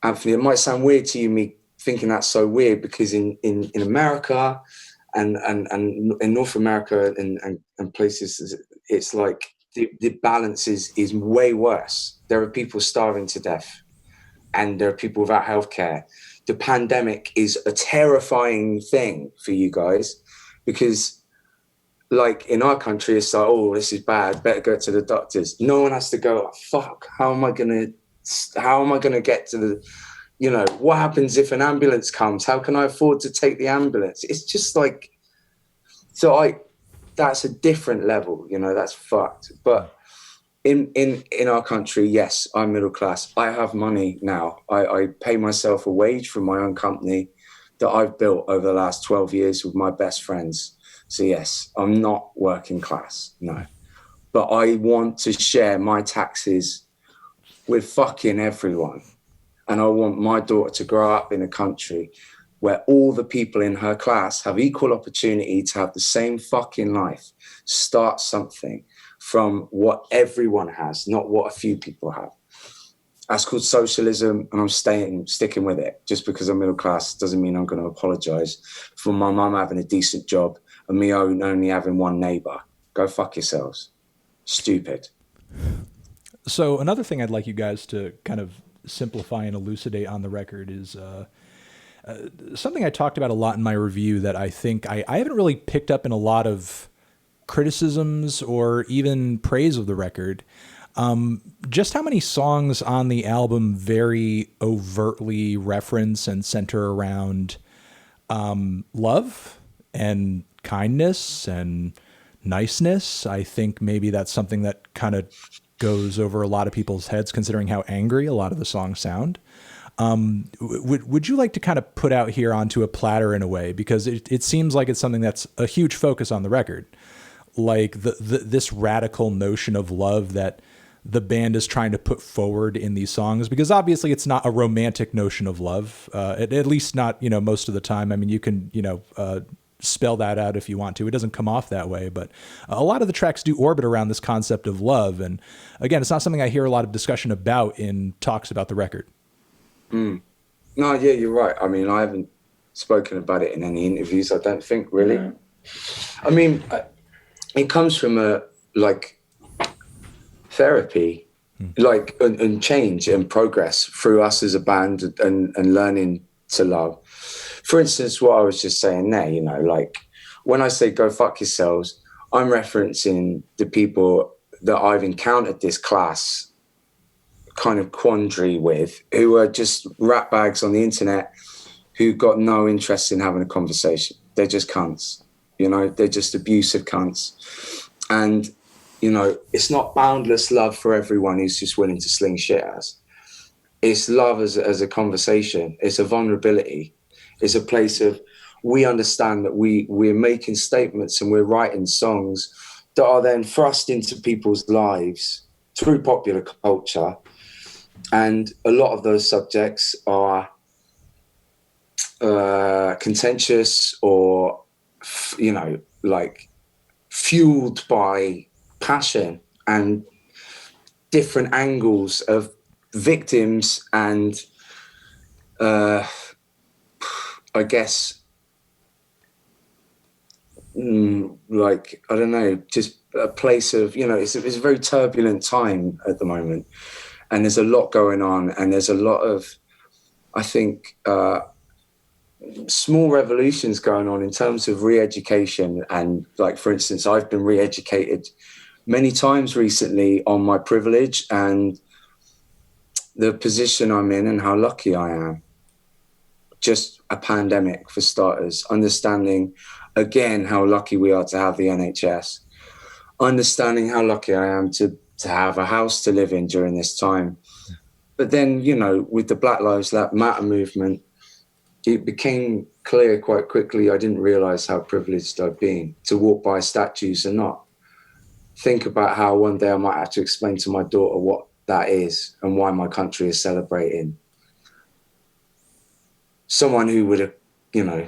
Speaker 3: Anthony, it might sound weird to you, me thinking that's so weird, because in America and in North America and places, it's like the balance is way worse. There are people starving to death and there are people without healthcare. The pandemic is a terrifying thing for you guys, because like in our country, it's like, oh, this is bad, better go to the doctors. No one has to go, oh, fuck, how am I gonna get to the, you know, what happens if an ambulance comes? How can I afford to take the ambulance? It's just like, that's a different level, you know, that's fucked. But in our country, yes, I'm middle class. I have money now. I pay myself a wage from my own company that I've built over the last 12 years with my best friends. So yes, I'm not working class, no. But I want to share my taxes with fucking everyone. And I want my daughter to grow up in a country where all the people in her class have equal opportunity to have the same fucking life, start something from what everyone has, not what a few people have. That's called socialism, and I'm sticking with it. Just because I'm middle class doesn't mean I'm going to apologize for my mum having a decent job and me only having one neighbor. Go fuck yourselves. Stupid.
Speaker 1: So another thing I'd like you guys to kind of simplify and elucidate on the record is something I talked about a lot in my review that I think I haven't really picked up in a lot of criticisms or even praise of the record. Just how many songs on the album very overtly reference and center around love and kindness and niceness. I think maybe that's something that kind of goes over a lot of people's heads, considering how angry a lot of the songs sound. Would you like to kind of put out here onto a platter in a way? Because it seems like it's something that's a huge focus on the record. Like this radical notion of love that the band is trying to put forward in these songs, because obviously it's not a romantic notion of love, at least not, you know, most of the time. I mean, you can, you know, spell that out if you want to. It doesn't come off that way, but a lot of the tracks do orbit around this concept of love. And again, it's not something I hear a lot of discussion about in talks about the record.
Speaker 3: No, yeah, you're right. I mean, I haven't spoken about it in any interviews, I don't think, really. Yeah. I mean, it comes from a, like, therapy, like, and change and progress through us as a band and learning to love. For instance, what I was just saying there, you know, like, when I say go fuck yourselves, I'm referencing the people that I've encountered this class kind of quandary with, who are just rat bags on the internet who got no interest in having a conversation. They're just cunts, you know, they're just abusive cunts. And, you know, it's not boundless love for everyone who's just willing to sling shit at us. It's love as a conversation. It's a vulnerability. It's a place of, we understand that we're making statements and we're writing songs that are then thrust into people's lives through popular culture. And a lot of those subjects are contentious or, you know, like fueled by passion and different angles of victims and I guess like, I don't know, just a place of, you know, it's a very turbulent time at the moment, and there's a lot going on, and there's a lot of, I think, small revolutions going on in terms of re-education. And like, for instance, I've been re-educated many times recently on my privilege and the position I'm in and how lucky I am. Just a pandemic, for starters, understanding again how lucky we are to have the NHS, understanding how lucky I am to have a house to live in during this time. But then, you know, with the Black Lives Matter movement, it became clear quite quickly I didn't realize how privileged I'd been to walk by statues and not think about how one day I might have to explain to my daughter what that is and why my country is celebrating someone who would have, you know,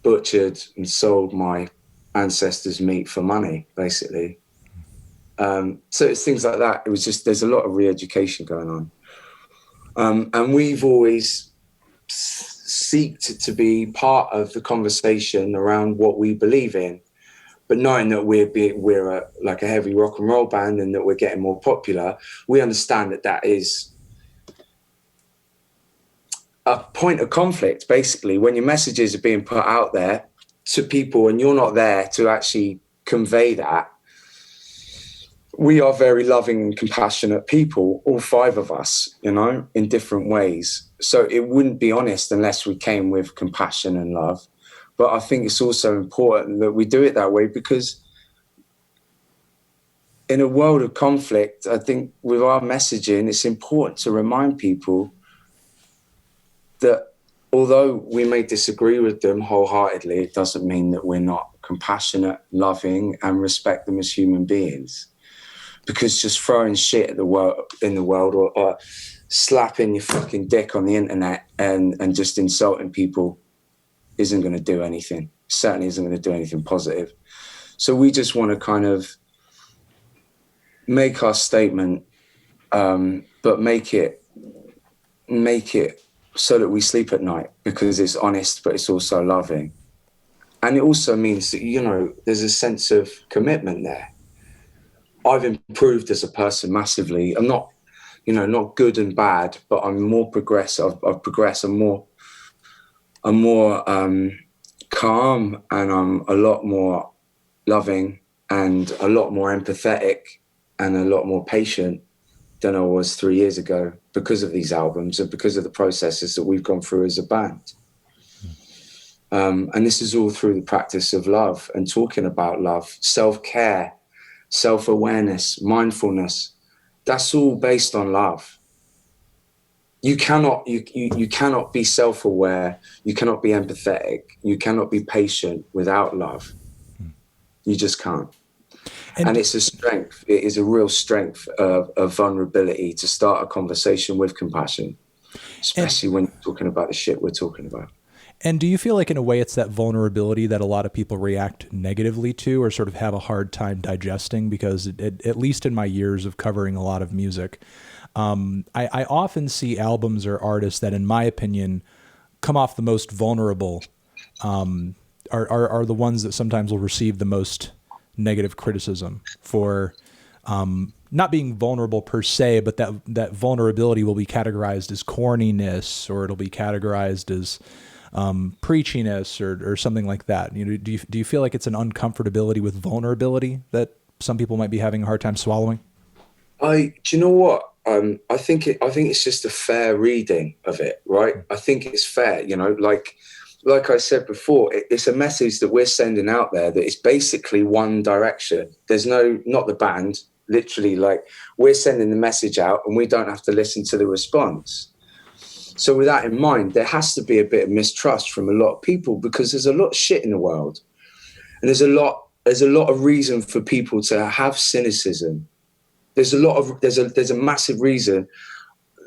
Speaker 3: butchered and sold my ancestors' meat for money, basically. So it's things like that. It was just, there's a lot of re-education going on. And we've always seeked to be part of the conversation around what we believe in, but knowing that we're like a heavy rock and roll band and that we're getting more popular, we understand that that is a point of conflict, basically, when your messages are being put out there to people and you're not there to actually convey that. We are very loving and compassionate people, all five of us, you know, in different ways. So it wouldn't be honest unless we came with compassion and love. But I think it's also important that we do it that way, because in a world of conflict, I think with our messaging, it's important to remind people that although we may disagree with them wholeheartedly, it doesn't mean that we're not compassionate, loving, and respect them as human beings. Because just throwing shit at the world or slapping your fucking dick on the internet and just insulting people isn't going to do anything. Certainly isn't going to do anything positive. So we just want to kind of make our statement, but make it so that we sleep at night, because it's honest, but it's also loving. And it also means that, you know, there's a sense of commitment there. I've improved as a person massively. I'm not, you know, not good and bad, but I'm more progressed. I've progressed. I'm more calm, and I'm a lot more loving and a lot more empathetic and a lot more patient than I was 3 years ago, because of these albums and because of the processes that we've gone through as a band. And this is all through the practice of love and talking about love, self-care, self-awareness, mindfulness. That's all based on love. You cannot be self-aware, you cannot be empathetic, you cannot be patient without love. You just can't. And it's a strength. It is a real strength of vulnerability to start a conversation with compassion, especially when you're talking about the shit we're talking about.
Speaker 1: And do you feel like in a way it's that vulnerability that a lot of people react negatively to, or sort of have a hard time digesting? Because at least in my years of covering a lot of music, I often see albums or artists that, in my opinion, come off the most vulnerable, are the ones that sometimes will receive the most negative criticism for not being vulnerable per se, but that vulnerability will be categorized as corniness, or it'll be categorized as preachiness or something like that. You know, do you feel like it's an uncomfortability with vulnerability that some people might be having a hard time swallowing?
Speaker 3: Do you know what? I think it's just a fair reading of it, right? I think it's fair, you know, like I said before, it's a message that we're sending out there that is basically one direction. There's not the band, literally, like, we're sending the message out and we don't have to listen to the response. So with that in mind, there has to be a bit of mistrust from a lot of people, because there's a lot of shit in the world. And there's a lot of reason for people to have cynicism. There's a massive reason.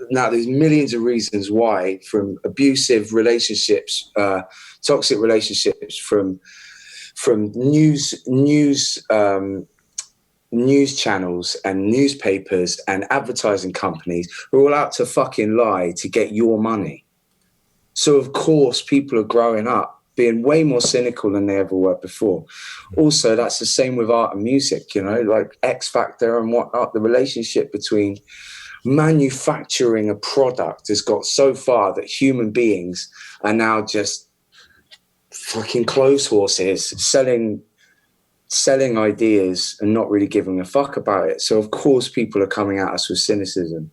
Speaker 3: Now, there's millions of reasons why, from abusive relationships, toxic relationships, from news channels and newspapers and advertising companies who are all out to fucking lie to get your money. So of course people are growing up being way more cynical than they ever were before. Also, that's the same with art and music, you know, like X Factor and whatnot. The relationship between manufacturing a product has got so far that human beings are now just fucking clothes horses selling ideas and not really giving a fuck about it. So of course people are coming at us with cynicism,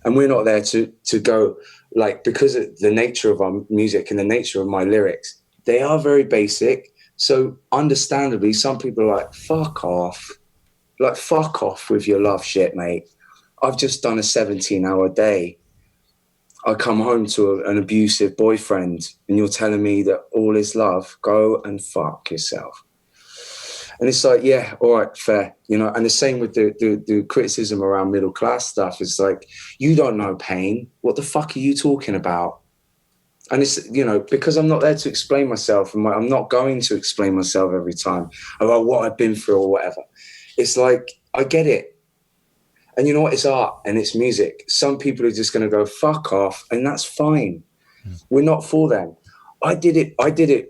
Speaker 3: and we're not there to go, like, because of the nature of our music and the nature of my lyrics, they are very basic. So understandably, some people are like, fuck off with your love shit, mate. I've just done a 17-hour day. I come home to an abusive boyfriend and you're telling me that all is love. Go and fuck yourself. And it's like, yeah, all right, fair, you know. And the same with the criticism around middle class stuff. It's like, you don't know pain. What the fuck are you talking about? And it's, you know, because I'm not there to explain myself, and I'm not going to explain myself every time about what I've been through or whatever. It's like, I get it. And you know what? It's art and it's music. Some people are just going to go fuck off, and that's fine. We're not for them. I did it,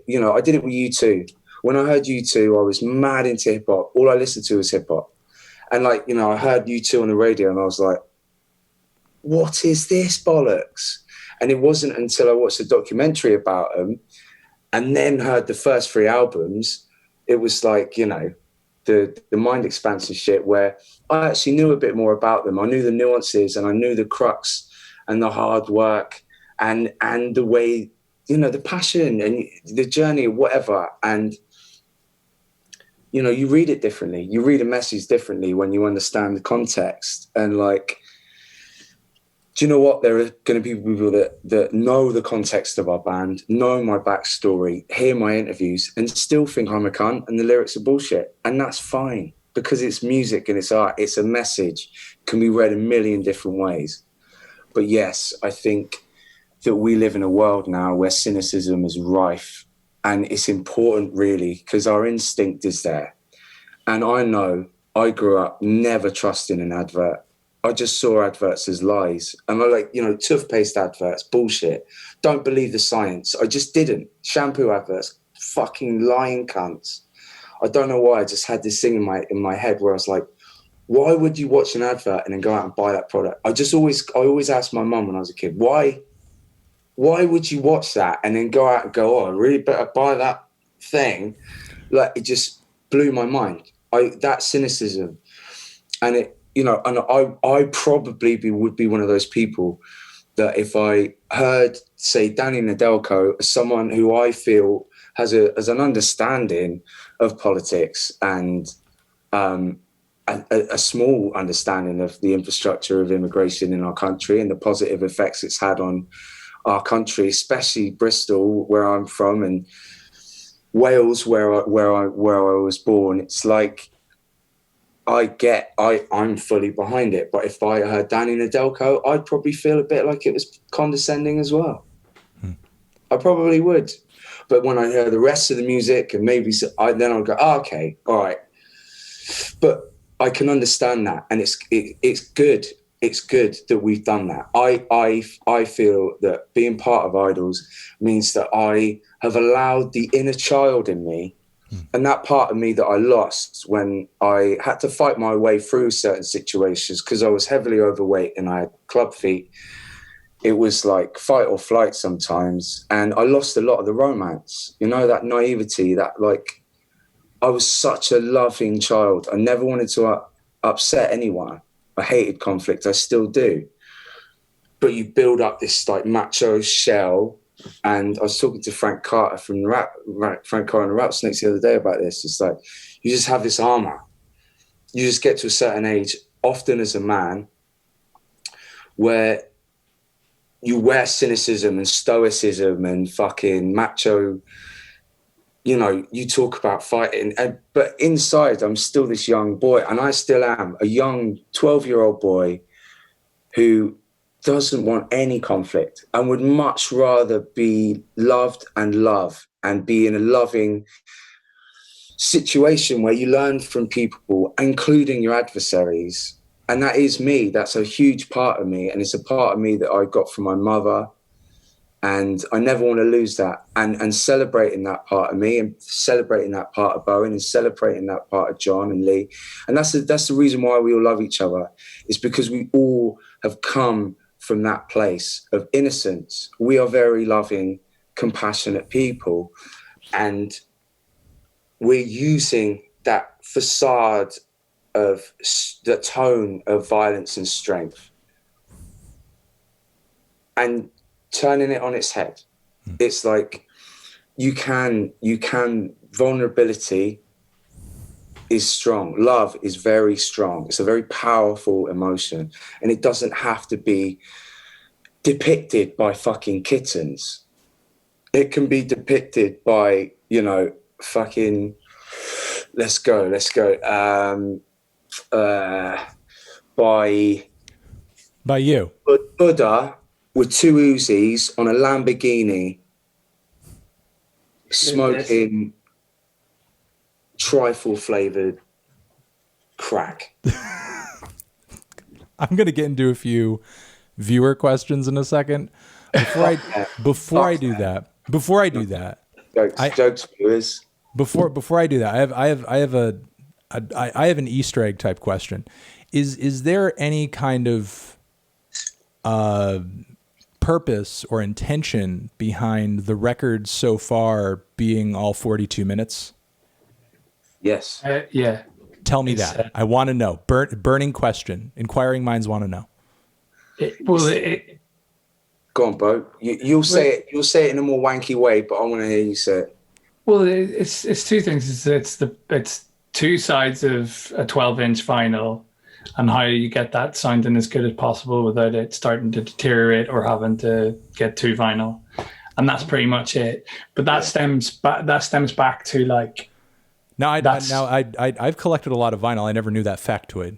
Speaker 3: you know, I did it with U2. When I heard U2, I was mad into hip hop. All I listened to was hip hop. And like, you know, I heard U2 on the radio and I was like, what is this bollocks? And it wasn't until I watched a documentary about them and then heard the first 3 albums, it was like, you know, the mind expansion shit, where I actually knew a bit more about them. I knew the nuances and I knew the crux and the hard work and the way you know, the passion and the journey, whatever. And, you know, you read it differently. You read a message differently when you understand the context. And like, do you know what? There are going to be people that know the context of our band, know my backstory, hear my interviews, and still think I'm a cunt and the lyrics are bullshit. And that's fine, because it's music and it's art. It's a message, can be read a million different ways. But yes, I think that we live in a world now where cynicism is rife, and it's important, really, because our instinct is there. And I know I grew up never trusting an advert. I just saw adverts as lies. And I like, you know, toothpaste adverts, bullshit. Don't believe the science. I just didn't. Shampoo adverts, fucking lying cunts. I don't know why. I just had this thing in my head where I was like, why would you watch an advert and then go out and buy that product? I always asked my mum when I was a kid, why would you watch that and then go out and go, oh, I really better buy that thing? Like, it just blew my mind. That cynicism. And it, you know, and I probably would be one of those people that if I heard, say, Danny Nedelko, as someone who I feel has an understanding of politics and a small understanding of the infrastructure of immigration in our country and the positive effects it's had on our country, especially Bristol, where I'm from, and Wales, where I was born. It's like, I'm fully behind it. But if I heard Danny Nedelko, I'd probably feel a bit like it was condescending as well. I probably would. But when I hear the rest of the music and maybe then I'll go, oh, okay, all right. But I can understand that, and it's good. It's good that we've done that. I feel that being part of Idols means that I have allowed the inner child in me, and that part of me that I lost when I had to fight my way through certain situations because I was heavily overweight and I had club feet. It was like fight or flight sometimes, and I lost a lot of the romance, you know, that naivety, that like, I was such a loving child. I never wanted to upset anyone. I hated conflict. I still do. But you build up this like macho shell. And I was talking to Frank Carter from Frank Carter and the Rap Snakes the other day about this. It's like, you just have this armor. You just get to a certain age, often as a man, where you wear cynicism and stoicism and fucking macho. You know, you talk about fighting, but inside I'm still this young boy, and I still am a young 12-year-old boy who doesn't want any conflict and would much rather be loved and love and be in a loving situation where you learn from people, including your adversaries. And that is me. That's a huge part of me. And it's a part of me that I got from my mother. And I never want to lose that. And celebrating that part of me and celebrating that part of Bowen and celebrating that part of John and Lee. And that's the reason why we all love each other, is because we all have come from that place of innocence. We are very loving, compassionate people. And we're using that facade of the tone of violence and strength and turning it on its head. It's like you can vulnerability is strong. Love is very strong. It's a very powerful emotion, and it doesn't have to be depicted by fucking kittens. It can be depicted by, you know, fucking let's go
Speaker 1: By you.
Speaker 3: Buddha with two Uzis on a Lamborghini smoking trifle flavored crack.
Speaker 1: I'm going to get into a few viewer questions in a second. Before I do that,
Speaker 3: Jokes, viewers.
Speaker 1: Before I do that, I have an Easter egg type question. Is there any kind of purpose or intention behind the record so far being all 42 minutes?
Speaker 3: Yes.
Speaker 2: Yeah.
Speaker 1: Tell me that. I want to know. Burning question. Inquiring minds want to know.
Speaker 3: Go on, Bo. You'll say it. You'll say it in a more wanky way, but I want to hear you say it.
Speaker 2: Well, it's two things. It's two sides of a 12-inch vinyl, and how you get that sounding as good as possible without it starting to deteriorate or having to get too vinyl, and that's pretty much it. But that stems back to like.
Speaker 1: I've collected a lot of vinyl. I never knew that factoid.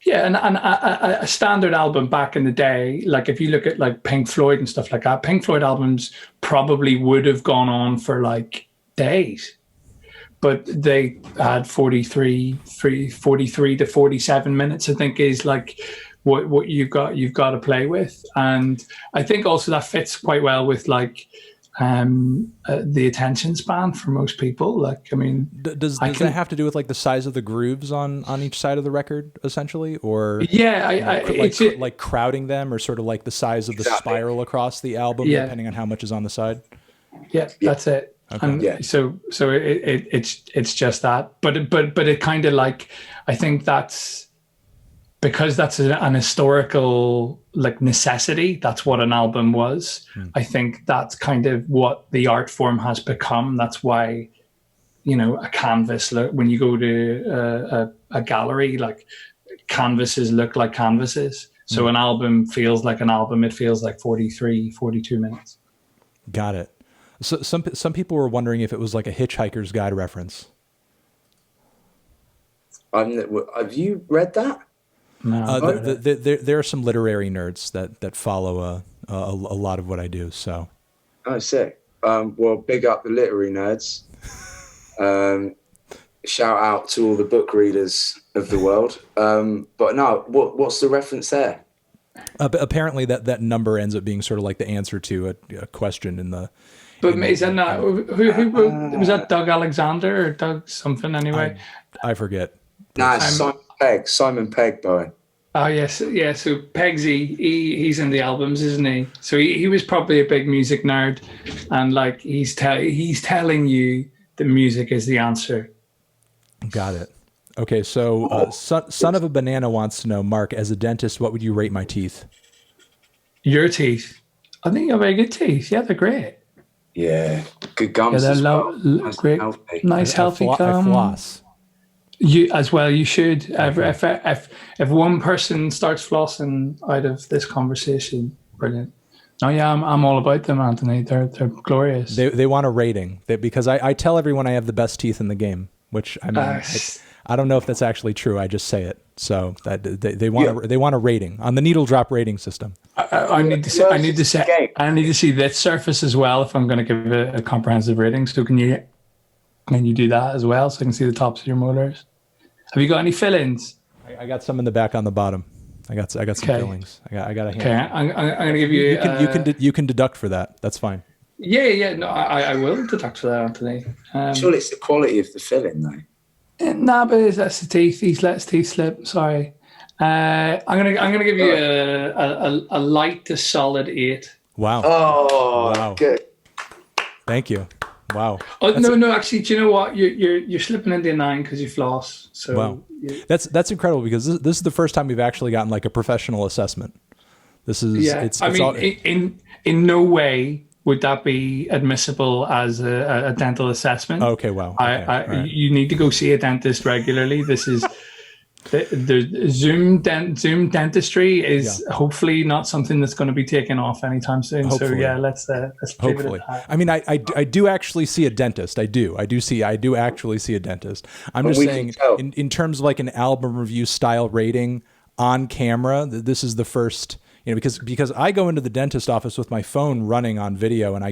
Speaker 2: Yeah, and a standard album back in the day, like if you look at like Pink Floyd and stuff like that, Pink Floyd albums probably would have gone on for like days, but they had 43 to 47 minutes, I think, is like what you've got to play with. And I think also that fits quite well with like the attention span for most people. Like, I mean,
Speaker 1: does that have to do with like the size of the grooves on each side of the record, essentially, or
Speaker 2: like
Speaker 1: crowding them, or sort of like the size of the spiral across the album, depending on how much is on the side?
Speaker 2: Yeah, that's it.
Speaker 1: Okay.
Speaker 2: And so it's just that, but it kind of like, I think that's because that's an historical like necessity. That's what an album was. I think that's kind of what the art form has become. That's why, you know, a canvas, when you go to a gallery, like canvases look like canvases. So an album feels like an album. It feels like 43, 42 minutes.
Speaker 1: Got it. So some people were wondering if it was like a Hitchhiker's Guide reference.
Speaker 3: Have you read that?
Speaker 2: No.
Speaker 1: There are some literary nerds that follow a lot of what I do. So,
Speaker 3: oh, sick. Well, big up the literary nerds. Shout out to all the book readers of the world. But no, what's the reference there?
Speaker 1: Apparently, that number ends up being sort of like the answer to a question in the.
Speaker 2: But is that not who wrote? Was that Doug Alexander or Doug something? Anyway,
Speaker 1: I forget.
Speaker 3: Nah, Simon Pegg, Bowen.
Speaker 2: Oh yes, yeah. So Peggsy, he's in the albums, isn't he? So he was probably a big music nerd, and like he's telling you the music is the answer. Got it.
Speaker 1: Okay, so son of a banana wants to know, Mark, as a dentist, what would you rate my teeth?
Speaker 2: Your teeth? I think you have very good teeth. Yeah, they're great.
Speaker 3: Yeah, good gums. Yeah, they're
Speaker 2: great, nice healthy gums.
Speaker 1: I floss.
Speaker 2: You as well. You should. If one person starts flossing out of this conversation, brilliant. Oh yeah, I'm all about them, Anthony. They're glorious.
Speaker 1: They want a rating because I tell everyone I have the best teeth in the game, which I mean I don't know if that's actually true. I just say it. So that they want a rating on the needle drop rating system.
Speaker 2: I need to see that surface as well if I'm going to give it a comprehensive rating. So can you do that as well so I can see the tops of your molars? Have you got any fill-ins?
Speaker 1: I got some in the back on the bottom. I got some fillings. I got a hand.
Speaker 2: Okay, I'm going to give you.
Speaker 1: You can deduct for that. That's fine.
Speaker 2: Yeah. No, I will deduct for that, Anthony.
Speaker 3: Surely it's the quality of the filling, though.
Speaker 2: Nah, but that's the teeth. He's let his teeth slip. Sorry. I'm gonna give you a light to solid 8.
Speaker 1: Wow.
Speaker 3: Oh, wow. Good.
Speaker 1: Thank you. Wow.
Speaker 2: Oh, no. Actually, do you know what? You're slipping into a 9 because you floss. So
Speaker 1: wow. That's incredible because this is the first time we've actually gotten like a professional assessment. This is
Speaker 2: in no way would that be admissible as a dental assessment.
Speaker 1: Okay, wow.
Speaker 2: Right. You need to go see a dentist regularly. This is the Zoom dentistry is hopefully not something that's going to be taken off anytime soon. Hopefully. So yeah, let's
Speaker 1: hopefully. I mean, I do actually see a dentist. I do actually see a dentist. I'm just saying in terms of like an album review style rating on camera, this is the first. You know, because I go into the dentist office with my phone running on video, and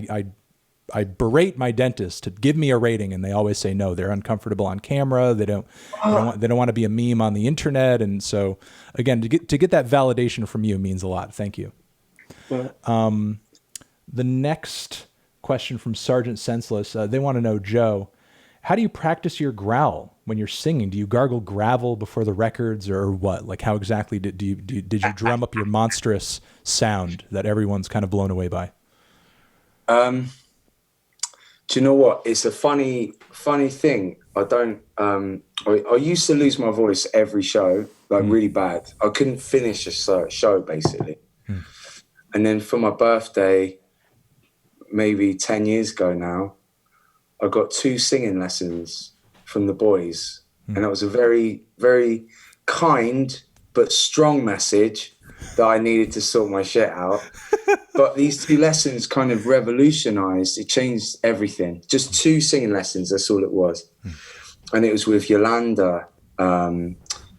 Speaker 1: I berate my dentist to give me a rating, and they always say no. They're uncomfortable on camera. They don't want to be a meme on the internet, and so again, to get that validation from you means a lot. Thank you. The next question from Sergeant Senseless. They want to know, Joe, how do you practice your growl when you're singing? Do you gargle gravel before the records, or what? Like, how exactly did you drum up your monstrous sound that everyone's kind of blown away by?
Speaker 3: Do you know what? It's a funny thing. I used to lose my voice every show, like really bad. I couldn't finish a show basically. And then for my birthday, maybe 10 years ago now, I got 2 singing lessons from the boys. And that was a very, very kind but strong message that I needed to sort my shit out. But these 2 lessons kind of revolutionized, it changed everything. Just 2 singing lessons, that's all it was. And it was with Yolanda,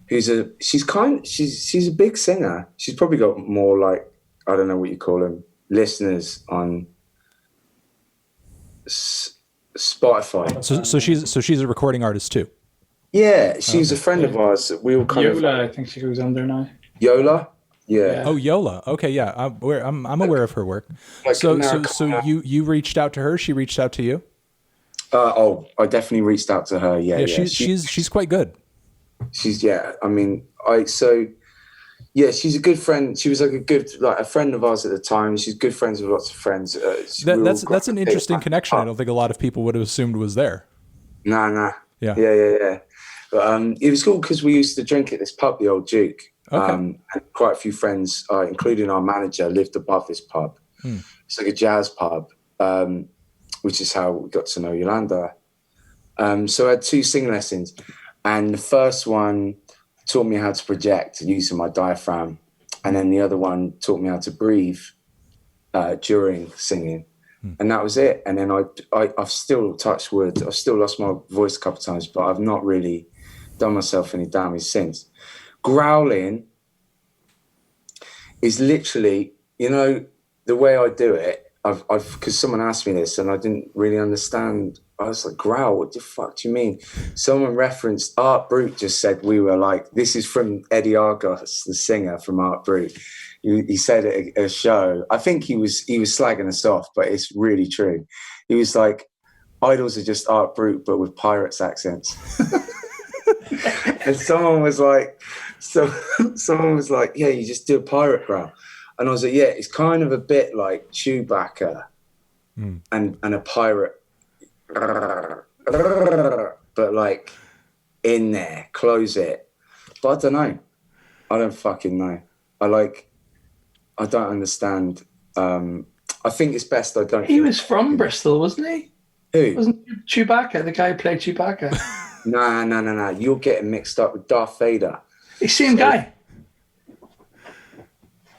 Speaker 3: she's a big singer. She's probably got more like, I don't know what you call them, listeners on Spotify.
Speaker 1: So she's a recording artist too.
Speaker 3: Yeah, she's a friend of ours. We all kind
Speaker 2: Yola,
Speaker 3: of.
Speaker 2: I think she goes under now.
Speaker 3: Yola? Yeah.
Speaker 1: Oh, Yola. Okay, yeah, I'm aware of her work.
Speaker 3: Like
Speaker 1: So
Speaker 3: Americana.
Speaker 1: you reached out to her. She reached out to you.
Speaker 3: I definitely reached out to her. Yeah.
Speaker 1: She's quite good.
Speaker 3: She's I mean, she's a good friend. She was like a friend of ours at the time. She's good friends with lots of friends.
Speaker 1: That's an interesting connection. I don't think a lot of people would have assumed was there.
Speaker 3: Nah.
Speaker 1: Yeah.
Speaker 3: But it was cool because we used to drink at this pub, the Old Duke.
Speaker 1: Okay.
Speaker 3: And quite a few friends, including our manager, lived above this pub. It's like a jazz pub, which is how we got to know Yolanda. So I had 2 singing lessons, and the first one taught me how to project using my diaphragm, and then the other one taught me how to breathe during singing. And that was it. And then I've still, touched wood, I've still lost my voice a couple of times, but I've not really done myself any damage since. Growling is literally, the way I do it, I've because someone asked me this and I didn't really understand. I was like, growl, what the fuck do you mean? Someone referenced Art Brut, just said we were like, this is from Eddie Argos, the singer from Art Brut. He said it at a show. I think he was slagging us off, but it's really true. He was like, idols are just Art Brut, but with pirates accents. And someone was like, yeah, you just do a pirate growl. And I was like, yeah, it's kind of a bit like Chewbacca and a pirate. But like in there, close it. But I don't know. I don't fucking know. I don't understand. I think it's best I don't.
Speaker 2: He was from Bristol, wasn't he?
Speaker 3: Who?
Speaker 2: Wasn't Chewbacca, the guy who played Chewbacca?
Speaker 3: No. You're getting mixed up with Darth Vader.
Speaker 2: It's the same guy.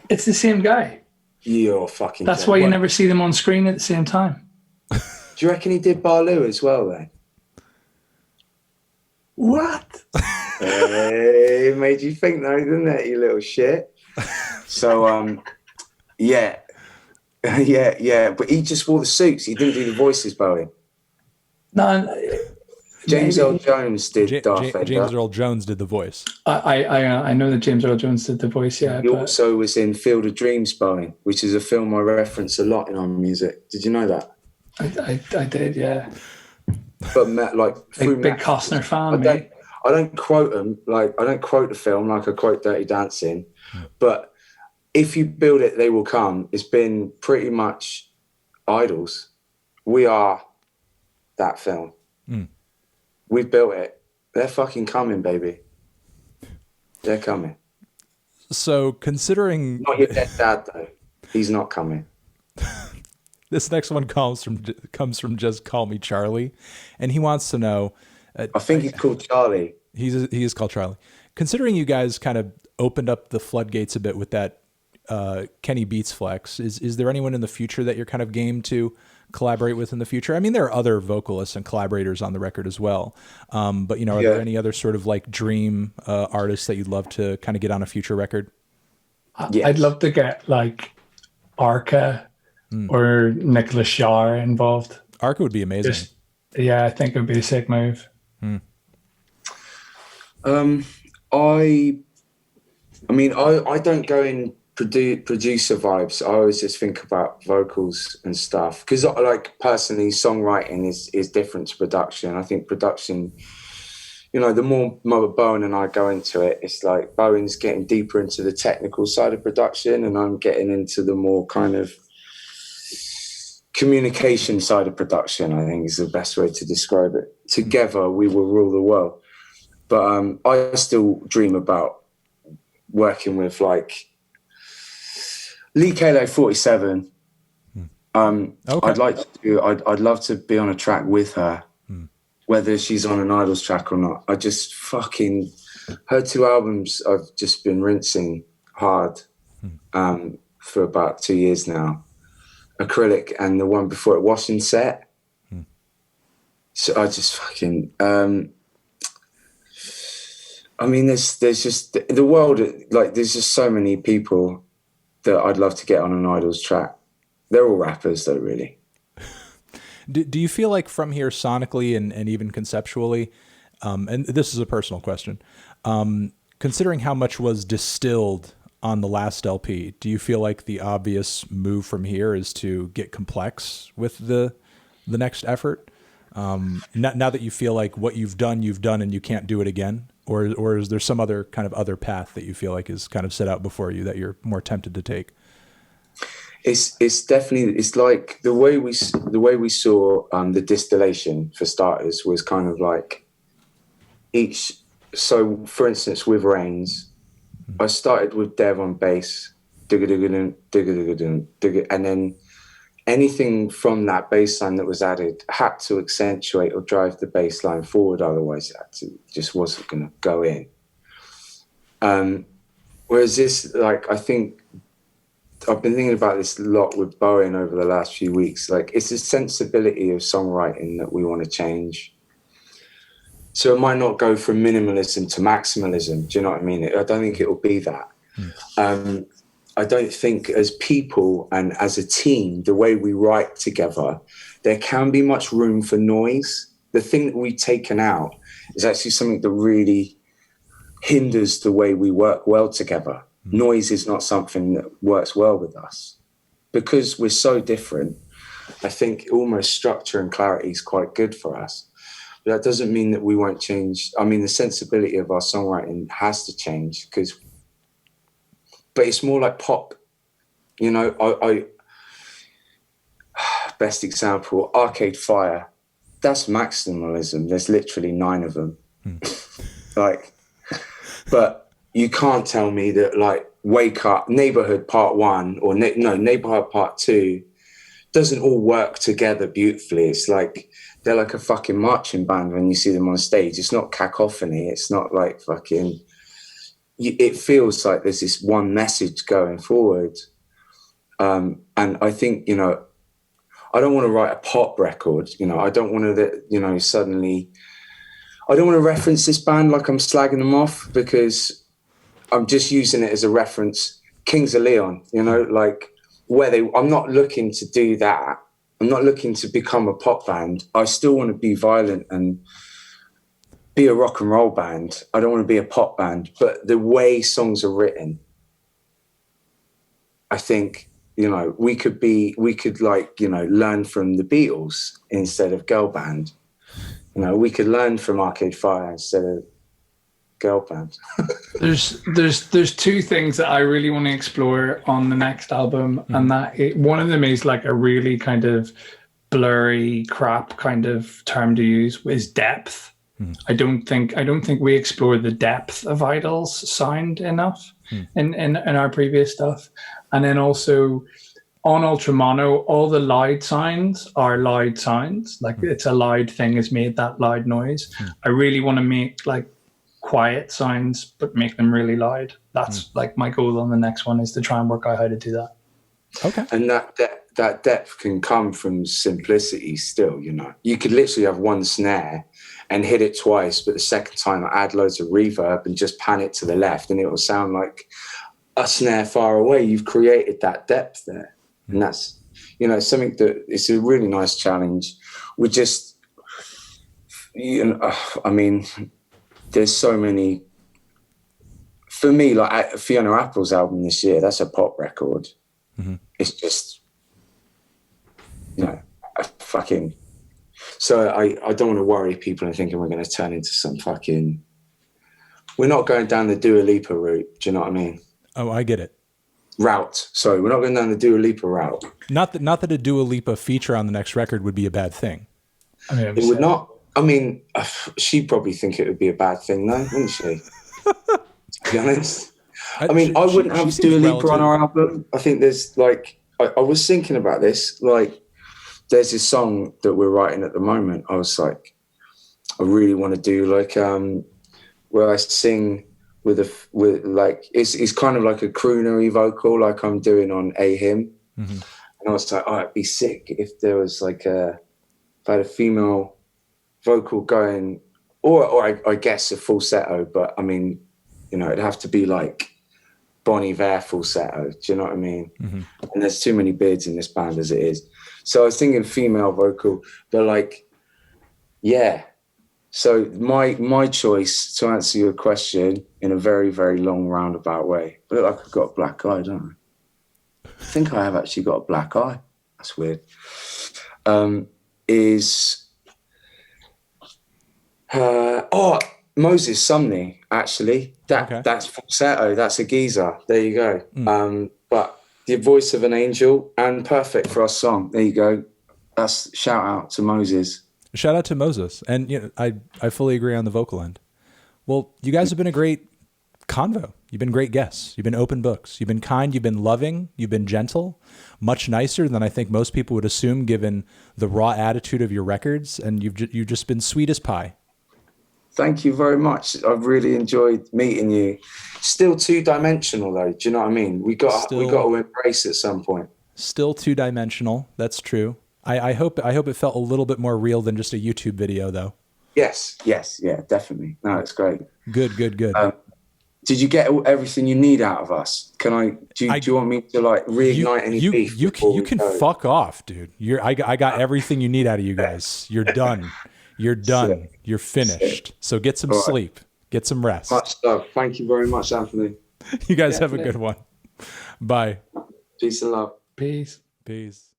Speaker 2: It's the same guy.
Speaker 3: You're fucking.
Speaker 2: That's why you never see them on screen at the same time.
Speaker 3: Do you reckon he did Barloo as well then?
Speaker 2: What?
Speaker 3: Hey, it made you think though, didn't it, you little shit? So, yeah. But he just wore the suits. He didn't do the voices, Bowie.
Speaker 2: No.
Speaker 3: James Earl Jones did Darth Vader.
Speaker 1: James Earl Jones did the voice.
Speaker 2: I know that James Earl Jones did the voice, yeah.
Speaker 3: He also was in Field of Dreams, Bowie, which is a film I reference a lot in our music. Did you know that?
Speaker 2: I did, yeah.
Speaker 3: But like
Speaker 2: big Costner fan, mate.
Speaker 3: I don't quote them, like I don't quote the film like I quote Dirty Dancing, but if you build it, they will come. It's been pretty much idols. We are that film. We've built it. They're fucking coming, baby. They're coming.
Speaker 1: So considering...
Speaker 3: Not your dead dad, though. He's not coming.
Speaker 1: This next one comes from Just Call Me Charlie. And he wants to know...
Speaker 3: I think he's called Charlie.
Speaker 1: He is called Charlie. Considering you guys kind of opened up the floodgates a bit with that Kenny Beats flex, is there anyone in the future that you're kind of game to collaborate with in the future? I mean, there are other vocalists and collaborators on the record as well. But, are there any other sort of like dream artists that you'd love to kind of get on a future record?
Speaker 2: Yes. I'd love to get like Arca or Nicholas Shar involved.
Speaker 1: Arca would be amazing.
Speaker 2: I think it would be a sick move.
Speaker 3: I don't go in producer vibes. I always just think about vocals and stuff because, like, personally, songwriting is different to production. I think production, the more Bowen and I go into it, it's like Bowen's getting deeper into the technical side of production, and I'm getting into the more kind of communication side of production. I think is the best way to describe it. Together, we will rule the world. But I still dream about working with, like, Lee Kalo 47.
Speaker 1: Okay.
Speaker 3: I'd love to be on a track with her, whether she's on an Idols track or not. I just fucking, her 2 albums I've just been rinsing hard for about 2 years now. Acrylic and the one before it, Wash and Set. So I just fucking, I mean, there's just the world, like there's just so many people that I'd love to get on an Idols track. They're all rappers though, really.
Speaker 1: Do you feel like from here sonically and even conceptually, and this is a personal question, considering how much was distilled on the last LP, do you feel like the obvious move from here is to get complex with the next effort? Now that you feel like what you've done and you can't do it again? Or is there some other kind of other path that you feel like is kind of set out before you that you're more tempted to take?
Speaker 3: It's definitely, it's like the way we saw the distillation, for starters, was kind of like each. So, for instance, with Reigns, I started with Dev on bass, and then anything from that bass line that was added had to accentuate or drive the bass line forward, otherwise it just wasn't going to go in. Whereas this, like, I think I've been thinking about this a lot with Bowen over the last few weeks. Like, it's a sensibility of songwriting that we want to change. So it might not go from minimalism to maximalism. Do you know what I mean? I don't think it will be that. I don't think as people and as a team, the way we write together, there can be much room for noise. The thing that we've taken out is actually something that really hinders the way we work well together. Noise is not something that works well with us. Because we're so different, I think almost structure and clarity is quite good for us. But that doesn't mean that we won't change. I mean, the sensibility of our songwriting has to change, but it's more like pop. You know, I best example, Arcade Fire. That's maximalism. There's literally 9 of them. Like, but you can't tell me that, like, Wake Up, Neighborhood Part 1 or Neighborhood Part 2 doesn't all work together beautifully. It's like they're like a fucking marching band when you see them on stage. It's not cacophony. It's not like fucking. It feels like there's this one message going forward. And I think, you know, I don't want to write a pop record. You know, I don't want to, you know, suddenly. I don't want to reference this band like I'm slagging them off, because I'm just using it as a reference. Kings of Leon, you know, like I'm not looking to do that. I'm not looking to become a pop band. I still want to be violent and be a rock and roll band. I don't want to be a pop band, but the way songs are written, I think, you know, we could like, you know, learn from the Beatles instead of girl band. You know, we could learn from Arcade Fire instead of girl band.
Speaker 2: There's 2 things that I really want to explore on the next album, and one of them is like a really kind of blurry crap kind of term to use, is depth. I don't think we explore the depth of Idols sound enough in our previous stuff. And then also on Ultra Mono, all the loud sounds are loud sounds. Like, it's a loud thing has made that loud noise. I really want to make like quiet sounds, but make them really loud. That's like my goal on the next one, is to try and work out how to do that.
Speaker 1: Okay.
Speaker 3: And that depth can come from simplicity still, you know. You could literally have one snare and hit it twice, but the second time I add loads of reverb and just pan it to the left, and it will sound like a snare far away. You've created that depth there. And that's, you know, something that it's a really nice challenge. We just, you know, I mean, there's so many. For me, like Fiona Apple's album this year, that's a pop record. It's just, you know, fucking. So I don't want to worry people and thinking we're going to turn into some fucking. We're not going down the Dua Lipa route. Do you know what I mean?
Speaker 1: Oh, I get it.
Speaker 3: Route. Sorry, we're not going down the Dua Lipa route.
Speaker 1: Not that a Dua Lipa feature on the next record would be a bad thing.
Speaker 2: I mean,
Speaker 3: it would not. I mean, she'd probably think it would be a bad thing, though, wouldn't she? To be honest. I mean, I wouldn't have
Speaker 1: she
Speaker 3: Dua
Speaker 1: seems
Speaker 3: Lipa on
Speaker 1: relative.
Speaker 3: our album. I think there's like, I was thinking about this. Like, there's this song that we're writing at the moment. I was like, I really want to do like, where I sing with like, it's kind of like a croonery vocal, like I'm doing on A Hymn.
Speaker 1: Mm-hmm.
Speaker 3: And I was like, oh, it'd be sick if there was like if I had a female vocal going, or I guess a falsetto, but I mean, you know, it'd have to be like Bon Iver falsetto. Do you know what I mean?
Speaker 1: Mm-hmm.
Speaker 3: And there's too many beards in this band as it is. So I was thinking female vocal, but like, yeah. So my choice, to answer your question in a very, very long roundabout way, I look like I've got a black eye, don't I? I think I have actually got a black eye. That's weird. Is Moses Sumney, actually. That's falsetto. That's a geezer. There you go. But the voice of an angel and perfect for our song. There you go. That's shout out to Moses.
Speaker 1: Shout out to Moses. And you know, I fully agree on the vocal end. Well, you guys have been a great convo. You've been great guests. You've been open books. You've been kind. You've been loving. You've been gentle. Much nicer than I think most people would assume, given the raw attitude of your records. And you've just been sweet as pie.
Speaker 3: Thank you very much. I've really enjoyed meeting you. Still two-dimensional though. Do you know what I mean? We got to embrace at some point. Still
Speaker 1: two-dimensional. That's true. I hope it felt a little bit more real than just a YouTube video though.
Speaker 3: Yes, yeah, definitely. No, it's great.
Speaker 1: Good.
Speaker 3: Did you get everything you need out of us? Do you want me to like reignite any beef?
Speaker 1: You can fuck off, dude. I got everything you need out of you guys. You're done. You're done. Sick. You're finished. Sick. So get some sleep. Get some rest.
Speaker 3: Much love. Thank you very much, Anthony.
Speaker 1: You guys have a good one. Bye.
Speaker 3: Peace and love.
Speaker 1: Peace.